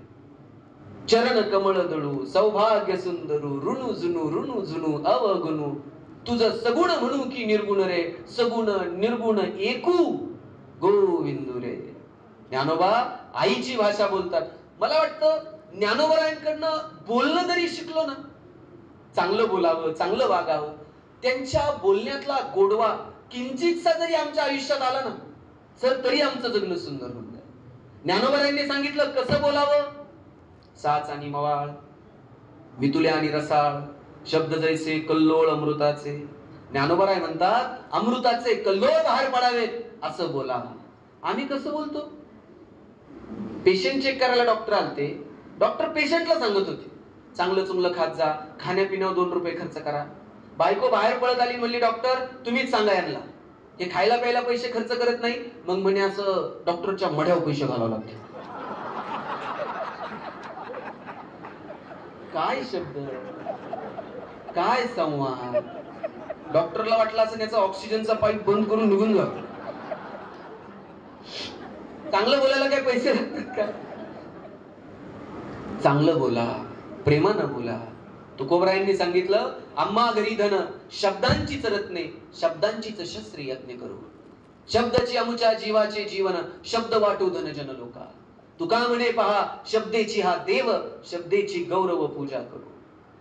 चरण कमळ दळू सौभाग्य सुंदरू, ऋणू झुनू अवगुणू, तुझं सगुण म्हणू की निर्गुण रे, सगुण निर्गुण एकू गोविंदू रे. ज्ञानोबा आईची भाषा बोलतात. मला वाटतं ज्ञानोबरायांकडनं बोलणं जरी शिकलो ना, चांगलं बोलावं, चांगलं वागावं, त्यांच्या बोलण्यातला गोडवा किंचितसा जरी आमच्या आयुष्यात आला ना सर, तरी आमचं जगणं सुंदर होऊन जाईल. ज्ञानोबरायांनी सांगितलं कसं बोलावं. साच आणि मवाळ, वितुले आणि रसाळ, शब्द जैसे कल्लोळ अमृताचे. ज्ञानोबराय म्हणतात अमृताचे कल्लोळ बाहेर पडावेत असं बोलावं. आम्ही कसं बोलतो? पेशंट चेक करायला डॉक्टर आलते, डॉक्टर पेशंटला सांगत होते चांगलं चुंगलं खात जा, खाण्यापिण्यावर 2 रुपये खर्च करा. बायको बाहेर पळत आली, म्हणली डॉक्टर तुम्हीच सांगा यांना, हे खायला प्यायला पैसे खर्च करत नाही. मग म्हणे असं डॉक्टरच्या मढ्यावर पैसे घालावं लागते. काय शब्द, काय संवाद. डॉक्टरला वाटलं असं त्याचा ऑक्सिजनचा पाईप बंद करून निघून जा. चांगलं बोलायला काय पैसे लागतात का? चांगलं बोला, प्रेमानं बोला. तुकोबरायांनी सांगितलं, आम्हा घरी धन शब्दांचीच रत्ने, शब्दांचीच शस्त्र यत्ने करू. शब्दाची अमुच्या जीवाचे जीवन, शब्द वाटू धन जन लोका. तुका म्हणे पहा, शब्देची हा देव, शब्देची गौरव पूजा करू.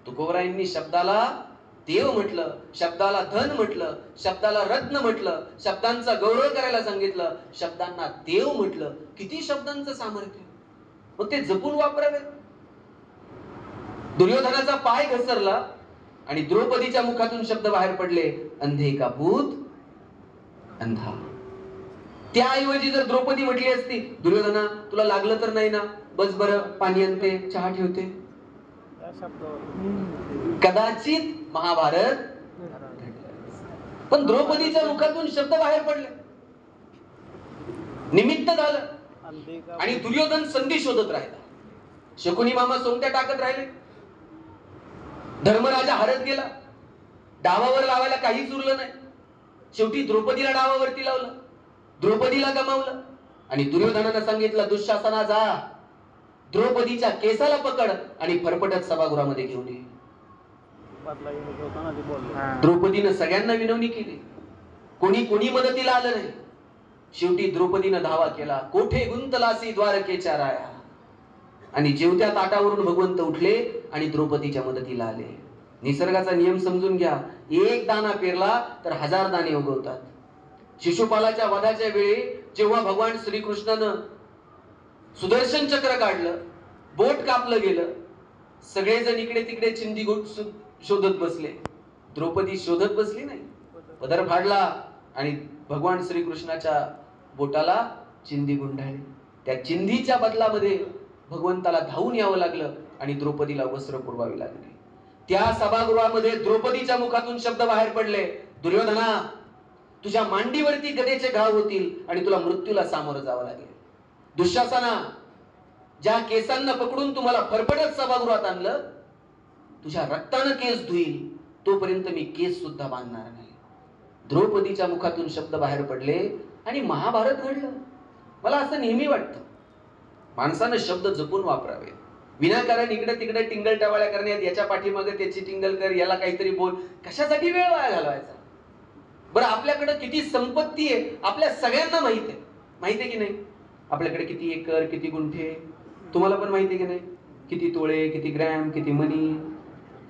तुकोबरायांनी शब्दाला देव म्हटलं, शब्दाला धन म्हटलं, शब्दाला रत्न म्हटलं, शब्दांचा गौरव करायला सांगितलं, शब्दांना देव म्हटलं. किती शब्दांचं सामर्थ्य, मग ते जपून वापरावे. दुर्योधनाचा पाय घसरला आणि द्रौपदीच्या मुखातून शब्द बाहेर पडले, अंधे का भूत अंधा. त्याऐवजी जर द्रौपदी म्हटली असती, दुर्योधना तुला लागलं तर नाही ना, बस बरं पाणी आणते, चहा ठेवते, कदाचित महाभारत. पण द्रौपदीच्या मुखातून शब्द बाहेर पडले, निमित्त झालं आणि दुर्योधन संधी शोधत राहिला. शकुनी मामा सोंगट्या टाकत राहिले, धर्मराजा हरत गेला, डावावर लावायला काहीच उरलं नाही. शेवटी द्रौपदीला डावावरती लावलं, द्रौपदीला गमावलं आणि दुर्योधनानं सांगितलं, दुःशासना जा, द्रौपदीच्या केसाला पकड आणि फरफटत सभागृहामध्ये घेऊन ये. द्रौपदीनं सगळ्यांना विनवणी केली, कोणी मदतीला आलं नाही. शेवटी द्रौपदीनं धावा केला, कोठे गुंतलासी द्वारकेच्या राया. आणि जेवत्या ताटावरून भगवंत उठले आणि द्रौपदीच्या मदतीला आले. निसर्गाचा नियम समजून घ्या, एक दाना पेरला तर 1000 दाणे उगवतात. शिशुपालाच्या वधाच्या वेळी जेव्हा भगवान श्रीकृष्णानं सुदर्शन चक्र काढलं, बोट कापलं गेलं, सगळेजण इकडे तिकडे चिंदी शोधत बसले. द्रौपदी शोधत बसली नाही, पदर फाडला आणि भगवान श्रीकृष्णाच्या बोटाला चिंदी गुंडाळली. त्या चिंधीच्या बदलामध्ये भगवंताला धावून यावं लागलं आणि द्रौपदीला वस्त्र पुरवावी लागली. त्या सभागृहामध्ये द्रौपदीच्या मुखातून शब्द बाहेर पडले, दुर्योधना तुझ्या मांडीवरती गदेचे घाव होतील आणि तुला मृत्यूला सामोरं जावं लागेल. दुःशासना, ज्या केसांना पकडून तुम्हाला फरफटत सभागृहात आणलं, तुझ्या रक्तानं केस धुईल तोपर्यंत मी केस सुद्धा बांधणार नाही. द्रौपदीच्या मुखातून शब्द बाहेर पडले आणि महाभारत घडलं. मला असं नेहमी वाटतं, माणसानं शब्द जपून वापरावे. विनाकारण इकडे तिकडे टिंगल टवाळ्या करण्यात, याच्या पाठीमागे त्याची टिंगल कर, याला काहीतरी बोल, कशासाठी वेळ वाया घालवायचा. बरं, आपल्याकडे किती संपत्ती आहे आपल्या सगळ्यांना माहित आहे की नाही? आपल्याकडे किती एकर, किती गुंठे, तुम्हाला पण माहिती आहे की नाही? किती तोळे, किती ग्रॅम, किती मनी,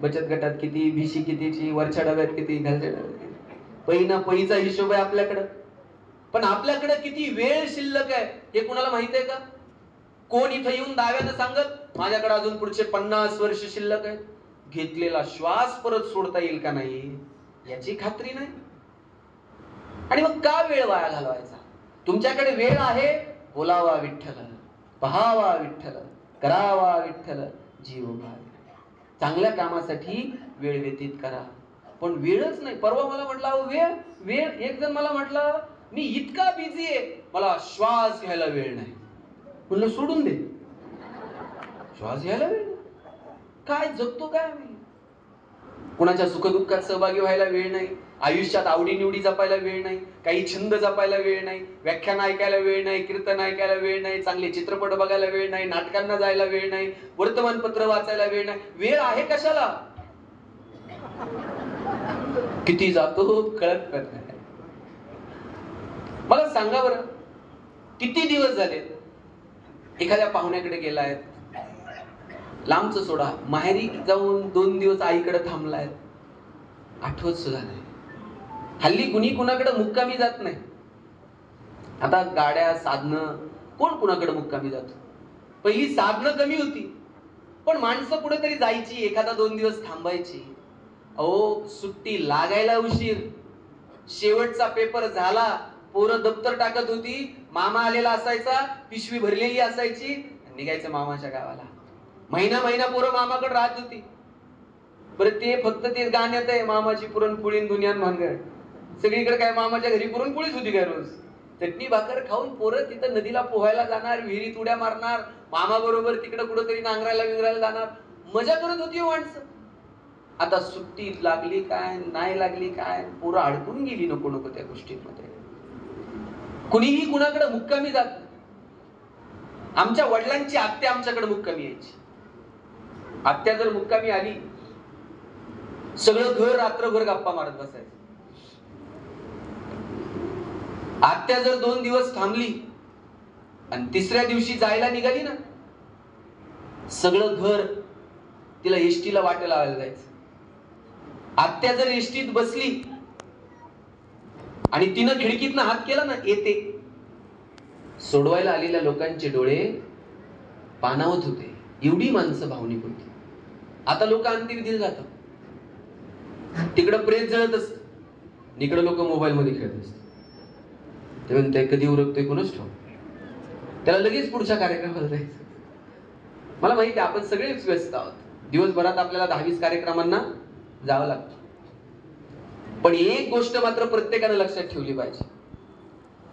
बचत गटात किती, भिशी कितीची, वरच्या डब्यात किती, खालच्या डब्यात किती, पैना पैचा हिशोब आहे आपल्याकडं. पण आपल्याकडे किती वेळ शिल्लक आहे हे कुणाला माहित आहे का? कोण इथं येऊन दाव्यानं सांगत माझ्याकडे अजून पुढचे 50 वर्ष शिल्लक आहेत? घेतलेला श्वास परत सोडता येईल का नाही याची खात्री नाही. आणि मग का वेळ वाया घालवायचा? तुमच्याकडे वेळ आहे, बोलावा विठ्ठल, पहावा विठ्ठल, करावा विठ्ठल, जीव भावे. चांगल्या कामासाठी वेळ व्यतीत करा, पण वेळच नाही. परवा मला म्हटलं, वेळ एक जण मला म्हटलं, मी इतका बिझी आहे मला श्वास घ्यायला वेळ नाही. म्हणलं सोडून दे, श्वास घ्यायला वेळ नाही. काय जगतो काय आम्ही? कुणाच्या सुखदुःखात सहभागी व्हायला वेळ नाही, आयुष्यात आवडीनिवडी जपायला वेळ नाही, काही छंद जपायला वेळ नाही, व्याख्यान ऐकायला वेळ नाही, कीर्तन ऐकायला वेळ नाही, चांगले चित्रपट बघायला वेळ नाही, नाटकांना जायला वेळ नाही, वर्तमानपत्र वाचायला वेळ नाही. वेळ आहे कशाला? किती जातो कळत नाही. मला सांगा बरं, किती दिवस झाले एखाद्या पाहुण्याकडे गेलाय, लांबच सोडा, माहेरी जाऊन 2 दिवस आईकडे थांबलाय, आठवत सुद्धा नाही. हल्ली कुणी कुणाकडे मुक्कामी जात नाही. आता गाड्या, साधनं, कोण कुणाकडे मुक्कामी जातो? पहिली साधनं कमी होती, पण माणसं कुठेतरी जायची, एखादा 2 दिवस थांबायची. अहो, सुट्टी लागायला उशीर, शेवटचा पेपर झाला पोरं दप्तर टाकत होती, मामा आलेला असायचा, पिशवी भरलेली असायची, निघायचं मामाच्या गावाला. महिना पोरं मामाकडे राहत होती. बरं ते फक्त ते गाण्यात आहे, मामाची पुरणपोळी दुनियान भानगड. सगळीकडे काय मामाच्या घरी पुरणपोळीच होती काय रोज. चटणी भाकर खाऊन पोरं तिथं नदीला पोहायला जाणार, विहिरीत उड्या मारणार, मामा बरोबर तिकडे कुठंतरी नांगरायला जाणार, मजा करत होती माणसं. आता सुट्टी लागली काय नाही लागली काय, पोरं अडकून गेली नको नको त्या गोष्टींमध्ये. कुणीही कुणाकडे मुक्कामी जात. आमच्या वडिलांची आत्या आमच्याकडे मुक्कामी यायची. आत्या जर मुक्कामी आली, सगळं घर रात्रभर गप्पा मारत बसायचं. आत्या जर 2 दिवस थांबली आणि तिसऱ्या दिवशी जायला निघाली ना, सगळं घर तिला एसटीला वाटे लावायला जायचं. आत्या जर एसटीत बसली आणि तिनं खिडकीतनं हात केला ना, येते. सोडवायला आलेल्या लोकांचे डोळे पाणावत होते, एवढी माणसं भावनिक होती. आता लोक अंत्यविधीला जातात, तिकडं प्रेत जळत असत, इकडे लोक मोबाईल मध्ये खेळत असतात. ते म्हणते कधी उरकतोय कोणच ठाऊक, त्याला लगेच पुढच्या कार्यक्रमाला जायचं. मला माहिती आहे आपण सगळेच व्यस्त आहोत, दिवसभरात आपल्याला 10-20 कार्यक्रमांना जावं लागतं. पण एक गोष्ट मात्र प्रत्येकाने लक्षात ठेवली पाहिजे,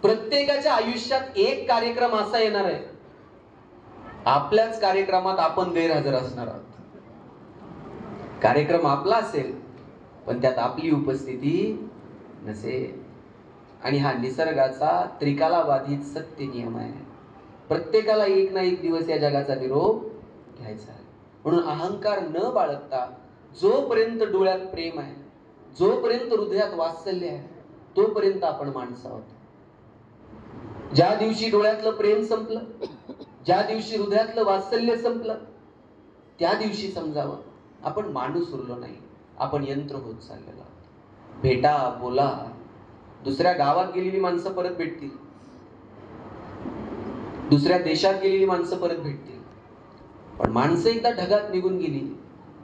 प्रत्येकाच्या आयुष्यात एक कार्यक्रम असा येणार आहे, आपल्याच कार्यक्रमात आपण गैरहजर असणार आहोत. कार्यक्रम आपला असेल पण त्यात आपली उपस्थिती नसेल. आणि हा निसर्गाचा त्रिकालाबाधित सत्य नियम आहे. प्रत्येकाला एक ना एक दिवस या जगाचा निरोप घ्यायचा आहे. म्हणून अहंकार न बाळगता जोपर्यंत डोळ्यात प्रेम आहे, जोपर्यंत हृदयात वात्सल्य आहे, तोपर्यंत आपण माणसं आहोत. ज्या दिवशी डोळ्यातलं प्रेम संपलं, ज्या दिवशी हृदयातलं वात्सल्य संपलं, त्या दिवशी समजावं आपण माणूस उरलो नाही, आपण यंत्र होत चाललेलो आहोत. भेटा बोला, दुसऱ्या गावात गेलेली माणसं परत भेटतील, दुसऱ्या देशात गेलेली माणसं परत भेटतील, पण माणसं एकदा ढगात निघून गेली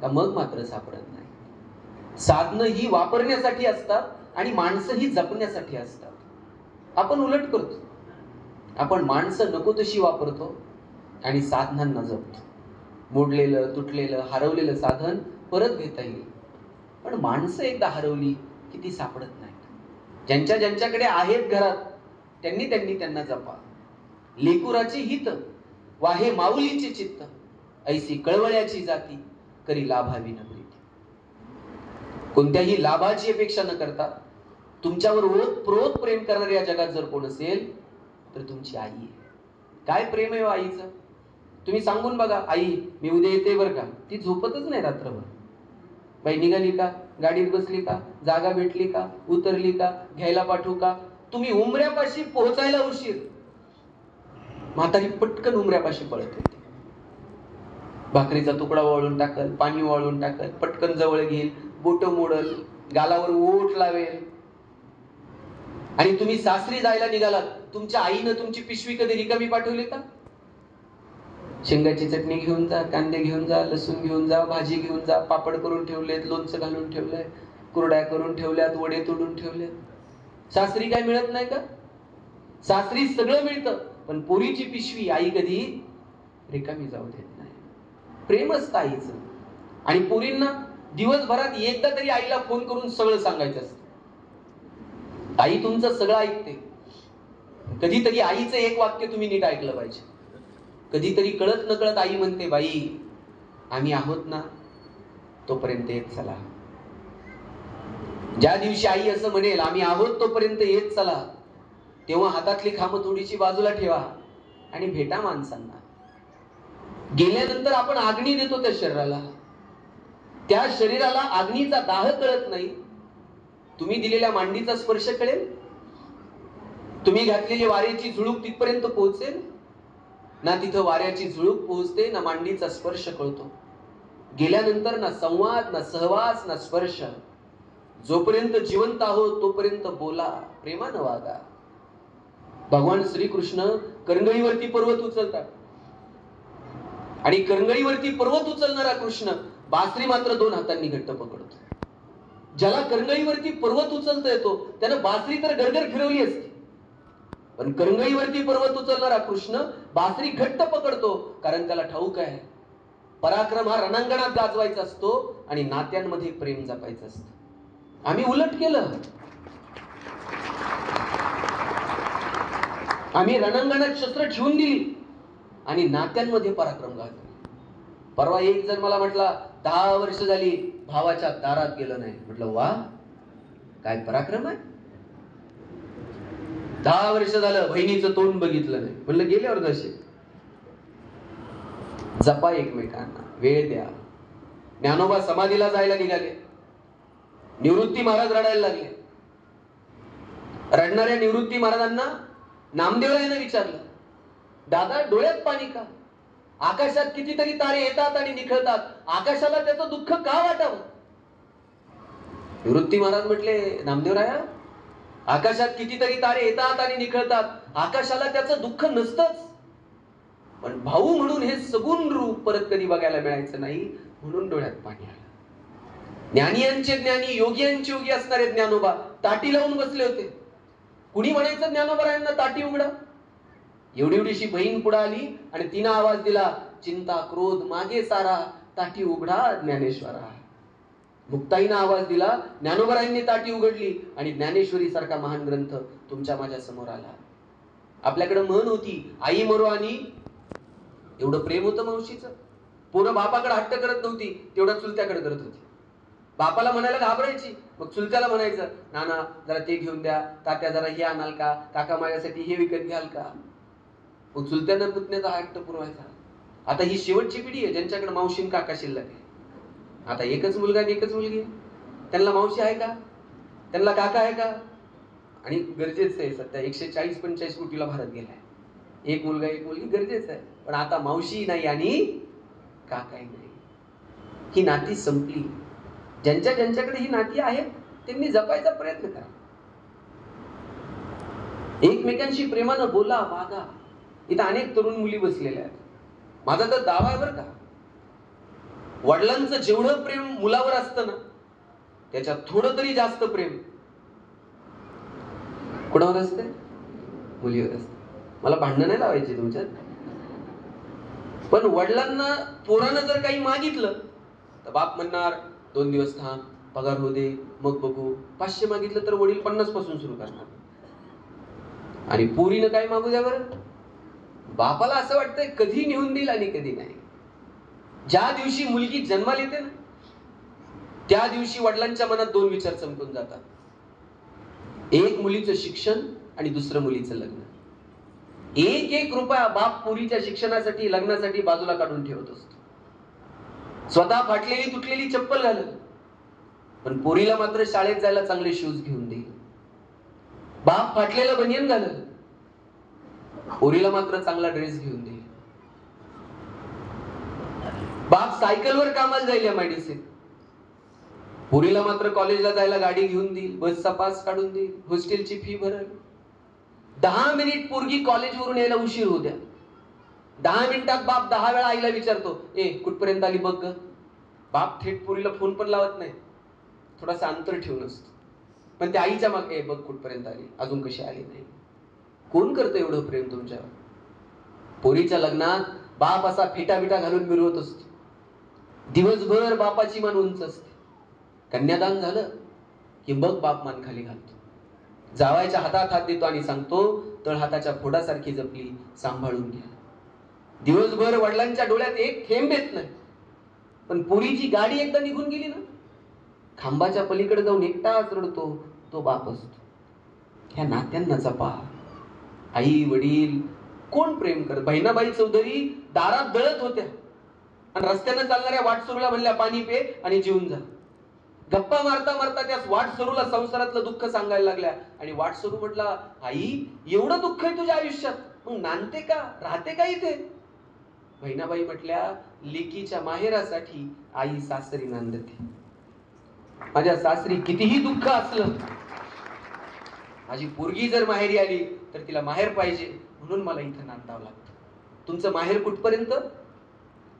का मग मात्र सापडत नाही. साधनं ही वापरण्यासाठी असतात आणि माणसं ही जपण्यासाठी असतात. आपण उलट करतो, आपण माणसं नको तशी वापरतो आणि साधनांना जपतो. मोडलेलं, तुटलेलं, हरवलेलं साधन परत घेता येईल, पण माणसं एकदा हरवली की ती सापडत नाही. ज्यांच्याकडे आहेत घरात त्यांना जपा. लेकुराचे हित वाहे माऊलीचे चित्त, ऐसी कळवळ्याची जाती करी लाभावी न प्रीती. कोणत्याही लाभाची अपेक्षा न करता तुमच्यावर ओतप्रोत प्रेम करणारे या जगात जर कोण असेल तर तुमची आई आहे. काय प्रेम आहे आईचं तुम्ही सांगून बघा. आई मी उद्या येते बरं का, ती झोपतच नाही रात्रभर. बाई निघाली का, गाडीत बसली का, जागा भेटली का, उतरली का, घ्यायला पाठवू का. तुम्ही उमऱ्यापाशी पोहोचायला उशीर, म्हातारी पटकन उमऱ्यापाशी पळत येते. भाकरीचा तुकडा वाळून टाकल, पाणी वाळून टाकल, पटकन जवळ घेईल, बोट मोडल, गालावर ओठ लावेल. आणि तुम्ही सासरी जायला निघालात, तुमच्या आईनं तुमची पिशवी कधी रिकामी पाठवली का. शेंगाची चटणी घेऊन जा, कांदे घेऊन जा, लसूण घेऊन जा, भाजी घेऊन जा, पापड करून ठेवलेत, लोणचं घालून ठेवलंय, कुरड्या करून ठेवल्यात, वडे तोडून ठेवलेत. सासरी काय मिळत नाही का. सासरी सगळं मिळतं, पण पोरीची पिशवी आई कधी रिकामी जाऊ देत नाही. प्रेम असतं आईचं. आणि पोरींना दिवसभरात एकदा तरी आईला फोन करून सगळं सांगायचं असतं. आई तुमचं सगळं ऐकते. कधीतरी आईचं एक वाक्य तुम्ही नीट ऐकलं पाहिजे. कधीतरी कळत नकळत आई म्हणते, बाई आम्ही आहोत ना तोपर्यंत येत चला. ज्या दिवशी आई असं म्हणेल आम्ही आहोत तोपर्यंत येत चला, तेव्हा हातातली खांब थोडीशी बाजूला ठेवा आणि भेटा माणसांना. गेल्यानंतर आपण आग्नी देतो त्या शरीराला, त्या शरीराला आग्नीचा दाह कळत नाही. तुम्ही दिलेल्या मांडीचा स्पर्श कळेल, तुम्ही घातलेली वाऱ्याची झुळूक तिथपर्यंत पोहोचेल ना. तिथं वाऱ्याची झुळूक पोहोचते ना मांडीचा स्पर्श कळतो. गेल्यानंतर ना संवाद, ना सहवास, ना स्पर्श. जोपर्यंत जिवंत आहोत तोपर्यंत बोला, प्रेमानं वागा. भगवान श्रीकृष्ण करंगळीवरती पर्वत उचलतात आणि करंगळीवरती पर्वत उचलणारा कृष्ण बासरी मात्र 2 हातांनी घट्ट पकडतो. ज्याला करंगळीवरती पर्वत उचलता येतो त्यानं बासरी तर गरगर फिरवली असती, पण करंगळीवरती पर्वत उचलणारा कृष्ण बासरी घट्ट पकडतो, कारण त्याला ठाऊक आहे पराक्रम हा रणांगणात गाजवायचा असतो आणि नात्यांमध्ये प्रेम जपायचं असतं. आम्ही उलट केलं. आम्ही रणांगणात शस्त्र ठेवून दिली आणि नात्यांमध्ये पराक्रम गाजवला. परवा एक जण मला म्हटला 10 वर्ष झाली भावाच्या दारात गेलं नाही. म्हटलं वा, काय पराक्रम आहे. 10 वर्ष झालं बहिणीचं तोंड बघितलं नाही. म्हणलं गेल्यावर जसे जपा एकमेकांना, वेळ द्या. ज्ञानोबा समाधीला जायला निघाले, निवृत्ती महाराज रडायला लागले. रडणाऱ्या निवृत्ती महाराजांना नामदेवरायानं विचारलं, दादा डोळ्यात पाणी का? आकाशात कितीतरी तारे येतात आणि निखळतात, आकाशाला त्याचं दुःख का वाटावं? निवृत्ती महाराज म्हटले, नामदेवराया आकाशात कितीतरी तारे येतात आणि निखळतात, आकाशाला त्याचं दुःख नसतंच, पण भाऊ म्हणून हे सगुण रूप परत कधी बघायला मिळायचं नाही, म्हणून डोळ्यात पाणी आलं. ज्ञानियांचे ज्ञानी, योगियांचे योगी असणारे ज्ञानोबा ताटी लावून बसले होते. कुणी म्हणायचं ज्ञानोबरायांना ताटी उघडा? एवढी एवढीशी बहीण पुढे आली आणि तिनं आवाज दिला, चिंता क्रोध मागे सारा, ताटी उघडा ज्ञानेश्वरा. मुक्ताईनं आवाज दिला, ज्ञानोबरायांनी ताटी उघडली आणि ज्ञानेश्वरी सारखा महान ग्रंथ तुमच्या माझ्या समोर आला. आपल्याकडे म्हण होती, आई मरो आणि एवढं प्रेम होतं मावशीचं. पोरं बापाकडे हट्ट करत नव्हती, तेवढं चुलत्याकडे करत होती. बापाला म्हणायला घाबरायची, मग चुलत्याला म्हणायचं, नाना जरा ते घेऊन द्या, तात्या जरा हे आणाल का, काका माझ्यासाठी हे विकत घ्याल का. मग चुलत्यानं पुतण्याचा हट्ट पुरवायचा. आता ही शेवटची पिढी आहे ज्यांच्याकडे मावशी काका शिल्लक आहे. आता एकच मुलगा आणि एकच मुलगी, त्यांना मावशी आहे का, त्यांना काका आहे का? आणि गरजेचं आहे, सध्या 140-145 कोटीला भारत गेलाय. एक मुलगा एक मुलगी गरजेचं आहे, पण आता मावशी नाही आणि काकाही नाही. ही नाती संपली. ज्यांच्याकडे ही नाती आहेत त्यांनी जपायचा प्रयत्न करा. एकमेकांशी प्रेमानं बोला, वागा. इथं अनेक तरुण मुली बसलेल्या आहेत. माझा तर दावा आहे बरं का, वडिलांचं जेवढं प्रेम मुलावर असतं ना, त्याच्यात थोडं तरी जास्त प्रेम कोणावर असते? मुलीवर असते. मला भांडणं नाही लावायची तुमच्यात, पण वडिलांना पोरानं जर काही मागितलं तर बाप म्हणणार 2 दिवस थांब, पगार होऊ दे, मग बघू. 500 मागितलं तर वडील 50 पासून सुरू करणार. आणि पोरीनं काय मागू द्या बरं, बापाला असं वाटतंय कधी नेऊन देईल आणि कधी नाही. ज्या दिवशी मुलगी जन्माला येते ना, त्या दिवशी वडिलांच्या मनात 2 विचार चमकून जातात. एक मुलीचं शिक्षण आणि दुसरं मुलीचं लग्न. 1 रुपया बाप पोरीच्या शिक्षणासाठी लग्नासाठी बाजूला काढून ठेवत असतो. स्वतः फाटलेली तुटलेली चप्पल घालत, पण पोरीला मात्र शाळेत जायला चांगले शूज घेऊन देईल. बाप फाटलेलं बनियन घालत, पोरीला मात्र चांगला ड्रेस घेऊन देईल. बाप सायकलवर कामाला जाईल MIDC, पोरीला मात्र कॉलेजला जायला गाडी घेऊन देईल, बसचा पास काढून देईल, हॉस्टेलची फी भरेल. 10 मिनिट पोरगी कॉलेजवरून यायला उशीर होऊ द्या, 10 मिनिटात बाप 10 वेळा आईला विचारतो, ए कुठपर्यंत आली बघ ग. बाप थेट पोरीला फोन पण लावत नाही, थोडासा अंतर ठेवून असतो, पण त्या आईच्या मागे बघ कुठपर्यंत आली, अजून कशी आली नाही. कोण करतं एवढं प्रेम तुमच्यावर? पोरीच्या लग्नात बाप असा फेटा बिटा घालून मिरवत असतो. दिवसभर बापाची मान उंच असते. कन्यादान झालं की बघ बाप मान खाली घालतो, जावायच्या हातात हात देतो आणि सांगतो, तळ हाताच्या फोडासारखी जपली, सांभाळून घ्या. दिवसभर वडिलांच्या डोळ्यात एक थेंब येत नाही, पण पोरीची गाडी एकदा निघून गेली ना, खांबाच्या पलीकडे जाऊन एकटाच रडतो तो बाप असतो. ह्या नात्यांना जपा. आई वडील कोण प्रेम करत? बहिणाबाई चौधरी दारात दळत होत्या आणि रस्त्यानं चालणाऱ्या वाटसरूला म्हणल्या पाणी पे आणि जेवून जा. गप्पा मारता मारता त्या वाटसरूला संसारातलं दुःख सांगायला लागल्या आणि वाटसरू म्हटला, आई एवढं दुःख आहे तुझ्या आयुष्यात, मग नांदते का, राहते का इथे? बहिणाबाई म्हटल्या, लेकीच्या माहेरासाठी आई सासरी नांदते. माझ्या सासरी कितीही दुःख असलं, माझी पोरगी जर माहेरी आली तर तिला माहेर पाहिजे, म्हणून मला इथं नांदावं लागतं. तुमचं माहेर कुठपर्यंत?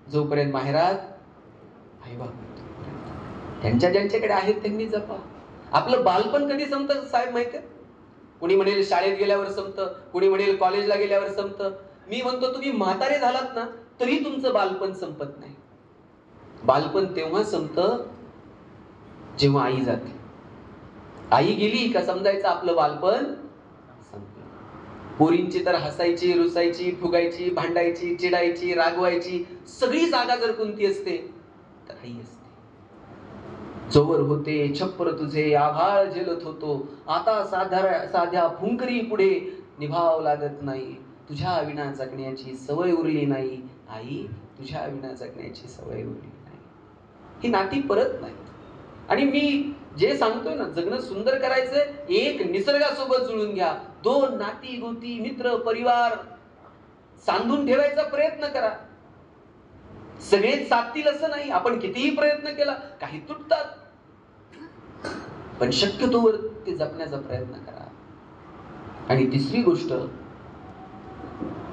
जोपर्यंत माहेरात आई बाप त्यांच्या ज्यांच्याकडे आहेत त्यांनी जपा. आपलं बालपण कधी संपतं साहेब माहिती आहे? कोणी म्हणेल शाळेत गेल्यावर संपतं, कोणी म्हणेल कॉलेजला गेल्यावर संपतं. मी म्हणतो तुम्ही म्हातारे झालात ना तरी तुमचं बालपण संपत नाही. बालपण तेव्हा संपतं जेव्हा आई जाते. आई गेली का समजायचं आपलं बालपण संपलं. पोरींची तर हसायची, रुसायची, फुगायची, भांडायची, चिडायची, रागवायची सगळी जागा जर कोणती असते तर आई असते. जोवर होते छप्पर तुझे आभाळ झेलत होतो, आता साध्या फुंकरी पुढे निभाव लागत नाही. तुझ्या विना जगण्याची सवय उरली नाही आई, तुझ्या विना जगण्याची सवय उरली नाही. ही नाती परत नाही. आणि मी जे सांगतोय ना, जगणं सुंदर करायचंय, एक निसर्गासोबत जुळून घ्या. 2 नाती गोती मित्र परिवार सांधून ठेवायचा प्रयत्न करा. सगळेच साधतील असं नाही. आपण कितीही प्रयत्न केला काही तुटतात, पण शक्यतोवर ते जपण्याचा प्रयत्न करा. आणि तिसरी गोष्ट,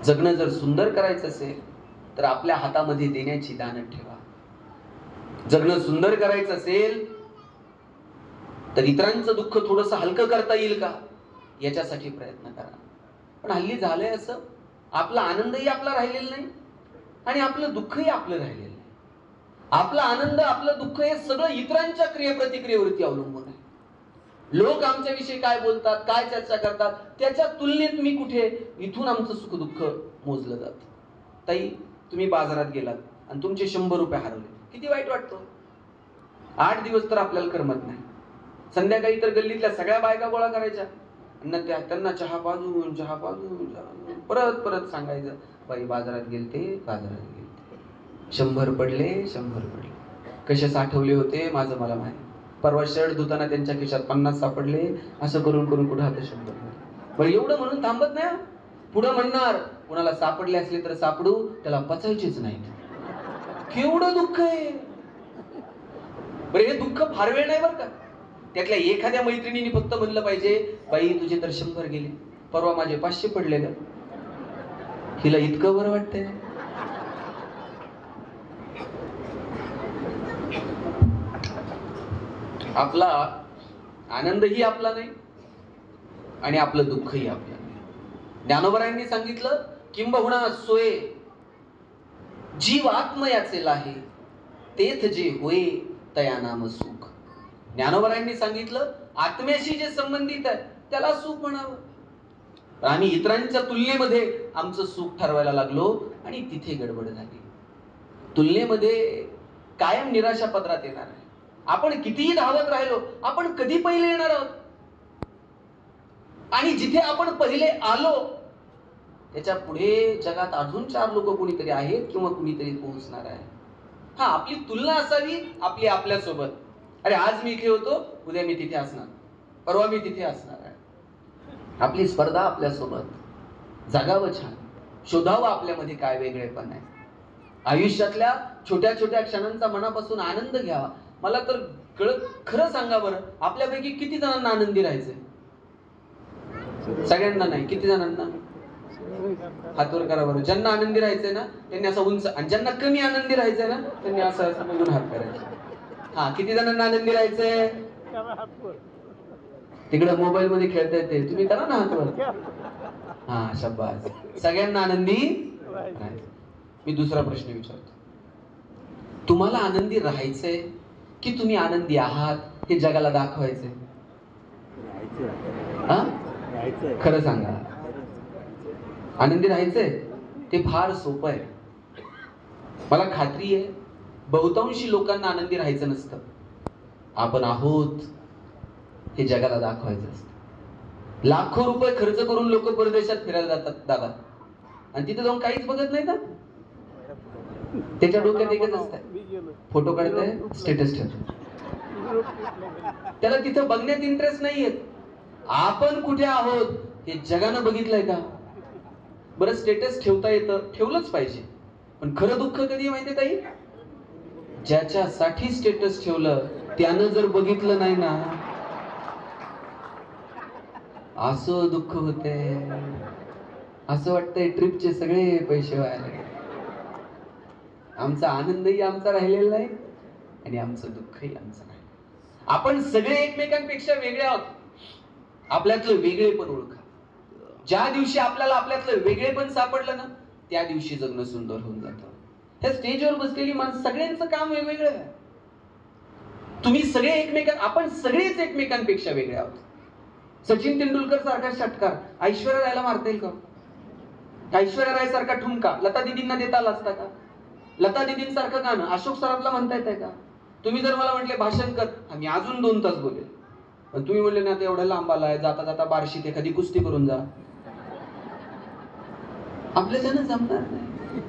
जगणं जर सुंदर करायचं असेल तर आपल्या हातामध्ये देण्याची दानत ठेवा. जगणं सुंदर करायचं असेल तर इतरांचं दुःख थोडंसं हलकं करता येईल का याच्यासाठी प्रयत्न करा. पण हल्ली झालंय असं, आपला आनंदही आपला राहिलेला नाही आणि आपलं दुःखही आपलं राहिलेलं नाही. आपला आनंद आपलं दुःख हे सगळं इतरांच्या क्रियेप्रतिक्रियेवरती अवलंबून आहे. लोक आमच्याविषयी काय बोलतात, काय चर्चा करतात, त्याच्या तुलनेत मी कुठे, इथून आमचं सुख दुःख मोजलं जातं. ताई, तुम्ही बाजारात गेलात आणि तुमचे 100 रुपये हरवले, किती वाईट वाटतं. 8 दिवस तर आपल्याला करमत नाही. संध्याकाळी तर गल्लीतल्या सगळ्या बायका गोळा करायच्या, त्यांना चहा पाजून परत परत सांगायचं, बाई बाजारात गेलते 100 पडले. कसे साठवले होते माझं मला माहिती. परवा शर्ट धुताना त्यांच्या खिशात 50 सापडले. असं करून कुठं आता 100. बरं, एवढं म्हणून थांबत नाही. पुढं म्हणणार, कुणाला सापडले असले तर सापडू, त्याला पचायचेच नाहीत. केवढं दुःख आहे. बरं, हे दुःख फार वेळ नाही बरं का. त्यातल्या एखाद्या मैत्रिणीने फक्त म्हणलं पाहिजे, बाई तुझे तर 100 गेले, परवा माझे 500 पडले ग. हिला इतकं बरं वाटतंय. आपला आनंदही आपला नाही आणि आपलं दुःखही आपलं नाही. ज्ञानोबरायांनी सांगितलं, किंबहुना सोय जीव आत्मयाचे लाहे, तेथ जे होय तया नाम सुख. ज्ञानोबरायांनी सांगितलं, आत्म्याशी जे संबंधित आहे त्याला सुख म्हणावं. आम्ही इतरांच्या तुलनेमध्ये आमचं सुख ठरवायला लागलो आणि तिथे गडबड झाली. तुलनेमध्ये कायम निराशा पदरात येणार आहे. आपण कितीही धावत राहिलो, आपण कधी पहिले येणार आहोत. आणि जिथे आपण पहिले आलो त्याच्या पुढे जगात अजून 4 लोक कोणीतरी आहेत किंवा कुणीतरी पोहोचणार आहे. हा, आपली तुलना असावी आपली आपल्यासोबत. अरे, आज मी इथे होतो, उद्या मी तिथे असणार, परवा मी तिथे असणार आहे. आपली स्पर्धा आपल्यासोबत. जगावं छान, शोधावं आपल्यामध्ये काय वेगळेपण आहे. आयुष्यातल्या छोट्या छोट्या क्षणांचा मनापासून आनंद घ्यावा. मला तर खरं सांगा बरं, आपल्यापैकी किती जणांना आनंदी राहायचंय? सगळ्यांना नाही. किती जणांना? हातवर करा बरं. ज्यांना आनंदी राहायचंय ना त्यांनी असं उंच, आणि ज्यांना कमी आनंदी राहायचंय ना त्यांनी असं असं बघून हात करायचे. हा, किती जणांना आनंदी राहायचंय? तिकडे मोबाईल मध्ये खेळता येते, तुम्ही करा ना हातवर. हा, शाबास. सगळ्यांना आनंदी राहायचं. मी दुसरा प्रश्न विचारतो, तुम्हाला आनंदी राहायचंय की तुम्ही आनंदी आहात हे जगाला दाखवायचंय? खरं सांगा. आनंदी राहायचंय ते फार सोपं आहे. मला खात्री आहे बहुतांशी लोकांना आनंदी राहायचं नसतं. आपण आहोत हे जगाला दाखवायचं असतं. लाखो रुपये खर्च करून लोक परदेशात फिरायला जातात दादा, आणि तिथे जाऊन काहीच बघत नाही का? त्याच्या डोक्यात एकच असतंय, फोटो काढताय, स्टेटस ठेवतो. त्याला तिथं बघण्यात इंटरेस्ट नाहीये. आपण कुठे आहोत हे जगानं बघितलंय का? बरं, स्टेटस ठेवता येतं, ठेवलंच पाहिजे, पण खरं दुःख कधी माहितीये ताई? ज्याच्यासाठी स्टेटस ठेवलं त्यानं जर बघितलं नाही ना, असं दुःख होतंय. असं वाटतंय ट्रिपचे सगळे पैसे वाया. आमचा आनंदही आमचा राहिलेला नाही आणि आमचं दुःखही आमचं नाही. आपण सगळे एकमेकांपेक्षा वेगळे आहोत. आपल्यातलं वेगळेपण ओळखा. ज्या दिवशी आपल्याला आपल्यातलं वेगळेपण सापडलं ना, त्या दिवशी जगणं सुंदर होऊन जातं. ह्या स्टेजवर बसलेली माणसं सगळ्यांचं काम वेगवेगळं आहे. तुम्ही सगळे आपण सगळेच एकमेकांपेक्षा वेगळे आहोत. सचिन तेंडुलकर सारखा षटकार ऐश्वर्या रायला मारता येईल का? ऐश्वर्या राय सारखा ठुमका लता दिदींना देता आला असता का? लता दिदींसारखं गाणं अशोक सराफला म्हणता येत आहे का? तुम्ही जर मला म्हटले भाषण कर, आम्ही अजून 2 तास बोलेल. पण तुम्ही म्हणले ना, ते एवढं लांब आलाय, जाता जाता बार्शीत एखादी कुस्ती करून जा, आपल्याच्यानं जमणार नाही.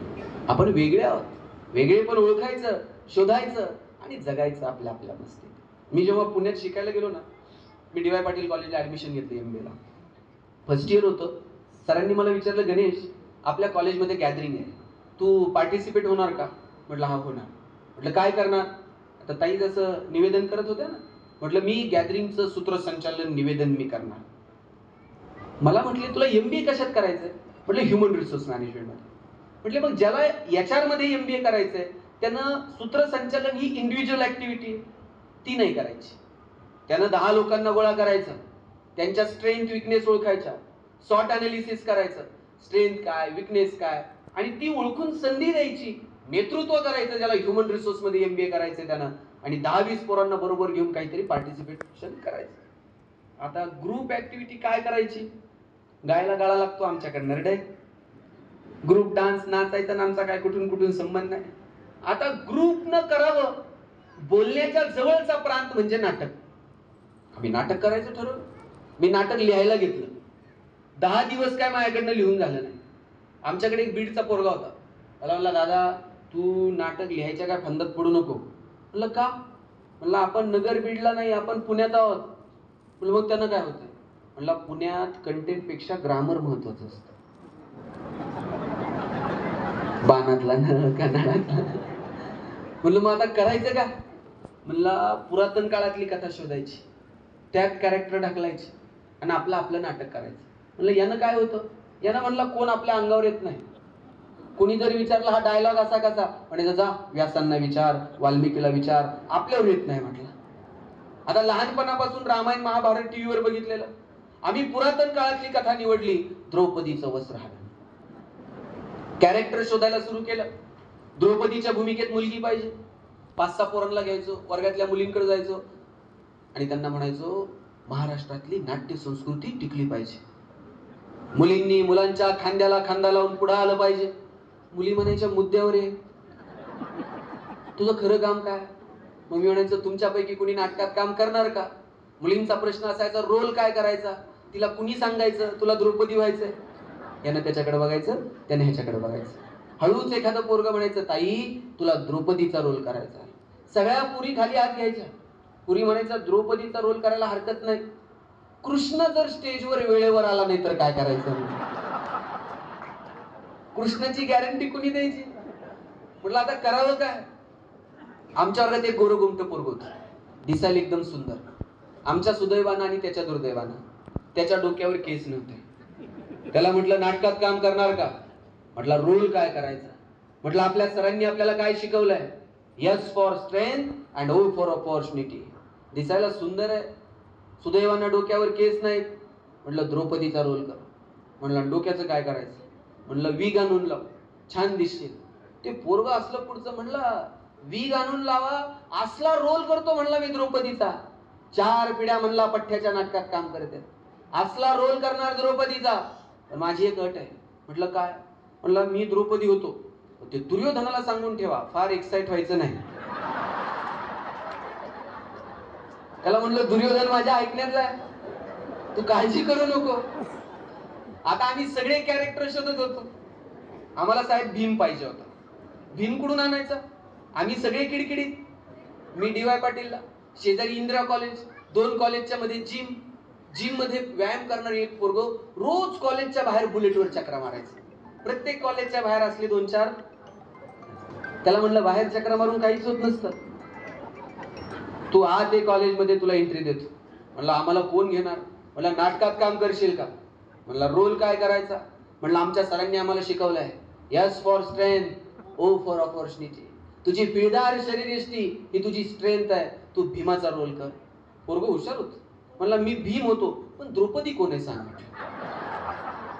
आपण वेगळे आहोत. वेगळे पण ओळखायचं, शोधायचं आणि जगायचं आपल्या आपल्या मस्तीत. मी जेव्हा पुण्यात शिकायला गेलो ना, मी डी वाय पाटील कॉलेजला ऍडमिशन घेतली MBA ला. फर्स्ट इयर होतं. सरांनी मला विचारलं, गणेश आपल्या कॉलेजमध्ये गॅदरिंग आहे, तू पार्टिसिपेट होणार का? म्हटलं हा होणार. म्हटलं काय करणार? आता ताई जसं निवेदन करत होत्या ना, म्हटलं मी गॅदरिंगचं सूत्रसंचालन निवेदन मी करणार. मला म्हटले तुला MBA कशात करायचंय? म्हटलं ह्युमन रिसोर्स मॅनेजमेंट मध्ये. म्हटले मग ज्याला HR मध्ये MBA करायचंय त्यानं सूत्रसंचालन ही इंडिव्हिज्युअल ऍक्टिव्हिटी ती नाही करायची. त्यानं 10 लोकांना गोळा करायचं, त्यांच्या स्ट्रेंथ विकनेस ओळखायच्या, सॉट अनालिसिस करायचं, स्ट्रेंथ काय विकनेस काय, आणि ती ओळखून संधी द्यायची, नेतृत्व करायचं ज्याला ह्युमन रिसोर्स मध्ये MBA करायचंय त्यानं, आणि 10-20 पोरांना बरोबर घेऊन काहीतरी पार्टिसिपेशन करायचं. आता ग्रुप ऍक्टिव्हिटी काय करायची? गायला गाळा लागतो आमच्याकडे नरडे. ग्रुप डान्स नाचायचा ना, आमचा काय कुठून कुठून संबंध नाही. आता ग्रुप न करावं, बोलण्याच्या जवळचा प्रांत म्हणजे नाटक. आम्ही नाटक करायचं ठरवलं. मी नाटक लिहायला घेतलं. 10 दिवस काय माझ्याकडनं लिहून झालं नाही. आमच्याकडे एक बीडचा पोरगा होता. त्याला म्हणला, दादा तू नाटक लिहायच्या काय फंदात पडू नको. म्हणलं का? म्हणलं आपण नगर बीडला नाही, आपण पुण्यात आहोत. म्हणलं मग त्यानं काय होतं? म्हणलं पुण्यात कंटेंट पेक्षा ग्रामर महत्वाचं असतं. बाणातला न कन्नडातला. म्हणलं मग आता करायचं का? म्हणला पुरातन काळातली कथा शोधायची, त्यात कॅरेक्टर ढकलायची आणि आपलं नाटक करायचं. म्हणलं यानं काय होतं? यानं म्हणला कोण आपल्या अंगावर येत नाही. कोणी जरी विचारलं हा डायलॉग असा कसा, म्हणायचं जा व्यासांना विचार, वाल्मिकीला विचार, आपल्यावर येत नाही म्हटलं. आता लहानपणापासून रामायण महाभारत टीव्हीवर बघितलेलं. आम्ही पुरातन काळातली कथा निवडली, द्रौपदीचं वस्त्र हरण. कॅरेक्टर शोधायला सुरू केलं. द्रौपदीच्या भूमिकेत मुलगी पाहिजे. 5-6 पोरांना घ्यायचो, वर्गातल्या मुलींकडे जायचो आणि त्यांना म्हणायचो महाराष्ट्रातली नाट्य संस्कृती टिकली पाहिजे. मुलींनी मुलांच्या खांद्याला खांदा लावून पुढे आलं पाहिजे. मुली म्हणायच्या मुद्द्यावर आहे, तुझं खरं काम काय? मग मी म्हणायचं तुमच्यापैकी कुणी नाटकात काम करणार का? मुलींचा प्रश्न असायचा रोल काय करायचा. तिला कुणी सांगायचं तुला द्रौपदी व्हायचंय? यानं त्याच्याकडे बघायचं, त्याने ह्याच्याकडे बघायचं. हळूच एखादं पोरग म्हणायचं ताई तुला द्रौपदीचा रोल करायचा. सगळ्या पुरी खाली हात घ्यायच्या. पुरी म्हणायचं द्रौपदीचा रोल करायला हरकत नाही, कृष्ण जर स्टेजवर वेळेवर आला नाही तर काय करायचं? कृष्णाची गॅरंटी कुणी द्यायची? म्हटलं आता करावं काय? आमच्या वर्गात एक गोरगुमट पोरग होतं, दिसायला एकदम सुंदर. आमच्या सुदैवानं आणि त्याच्या दुर्दैवानं त्याच्या डोक्यावर केस नव्हते. त्याला म्हटलं नाटकात काम करणार का? म्हटलं रोल काय करायचा? म्हटलं आपल्या सरांनी आपल्याला काय शिकवलंय? S for strength and O for opportunity. दिसायला सुंदर आहे, सुदैवानं डोक्यावर केस नाहीत. म्हटलं द्रौपदीचा रोल कर. म्हणलं डोक्याचं काय करायचं? म्हणलं वीग आणून लाव, छान दिसशील. ते पोरग असलं पुढचं. म्हणलं वीग आणून लावा, असला रोल करतो म्हणला मी द्रौपदीचा. 4 पिढ्या म्हणला पठ्ठ्याच्या नाटकात काम करते, असला रोल करणार द्रौपदीचा. पण माझी एक अट आहे. म्हटलं काय? म्हणलं मी द्रौपदी होतो, ते दुर्योधनाला सांगून ठेवा फार एक्साइट व्हायचं नाही. त्याला म्हणलं दुर्योधन माझ्या ऐकण्यातला आहे, तू काळजी करू नको. आता आम्ही सगळे कॅरेक्टर शोधत होतो. आम्हाला साहेब भीम पाहिजे होता. भीम कुठून आणायचा? आम्ही सगळे किडकिडीत. मी डी वाय पाटीलला, शेजारी इंदिरा कॉलेज, 2 कॉलेजच्या मध्ये जिम मध्ये व्यायाम करणारे एक पोरग रोज कॉलेजच्या बाहेर बुलेटवर चक्रा मारायचं. प्रत्येक कॉलेजच्या बाहेर असले 2-4. त्याला म्हणलं बाहेर चक्रा मारून काहीच होत नसतं, तू आत एक कॉलेजमध्ये तुला एंट्री देतो. म्हणलं आम्हाला कोण घेणार? म्हणलं नाटकात काम करशील का? म्हणलं रोल काय करायचा? म्हणलं आमच्या सरांनी आम्हाला शिकवलंय S for strength, O for opportunity. तुझी पिळदार शरीरयष्टी ही तुझी स्ट्रेंथ आहे, तू भीमाचा रोल कर. पोरग हुशार होत. म्हणला मी भीम होतो, पण द्रौपदी कोण आहे सांग.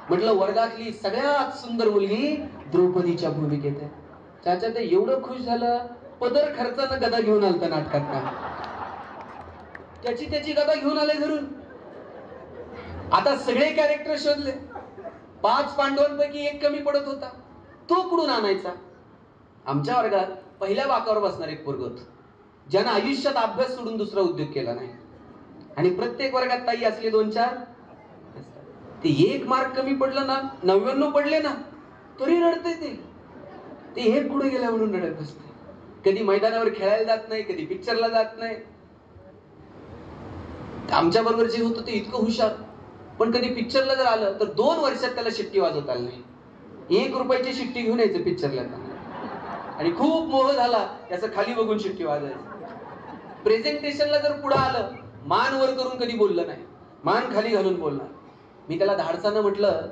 म्हटलं वर्गातली सगळ्यात सुंदर मुलगी द्रौपदीच्या भूमिकेत आहे. चाचा ते एवढं खुश झालं, पदर खर्चानं गदा घेऊन आलता नाटकात का. त्याची गदा घेऊन आले घरून. आता सगळे कॅरेक्टर शोधले, 5 पांडवांपैकी एक कमी पडत होता, तो कुठून आणायचा. आमच्या वर्गात पहिल्या वाकावर बसणार एक पोरग होतं, ज्यानं आयुष्यात अभ्यास सोडून दुसरा उद्योग केला नाही. आणि प्रत्येक वर्गात ताई असले 2-4. ते 1 मार्क कमी पडलं ना, 99 पडले ना, तरी रडते ते हे कुठे गेला म्हणून रडत असते. कधी मैदानावर खेळायला जात नाही, कधी पिक्चरला जात नाही. आमच्या बरोबर जे होतं ते इतकं हुशार, पण कधी पिक्चरला जर आलं तर 2 वर्षात त्याला शिट्टी वाजवता आली नाही. 1 रुपयाची शिट्टी घेऊन यायचं पिक्चरला, आणि खूप मोह झाला त्याचं खाली बघून शिट्टी वाजायची. प्रेझेंटेशनला जर पुढे आलं, मान वर करून कधी बोललं नाही, मान खाली घालून बोलणार. मी त्याला धाडसानं म्हटलं,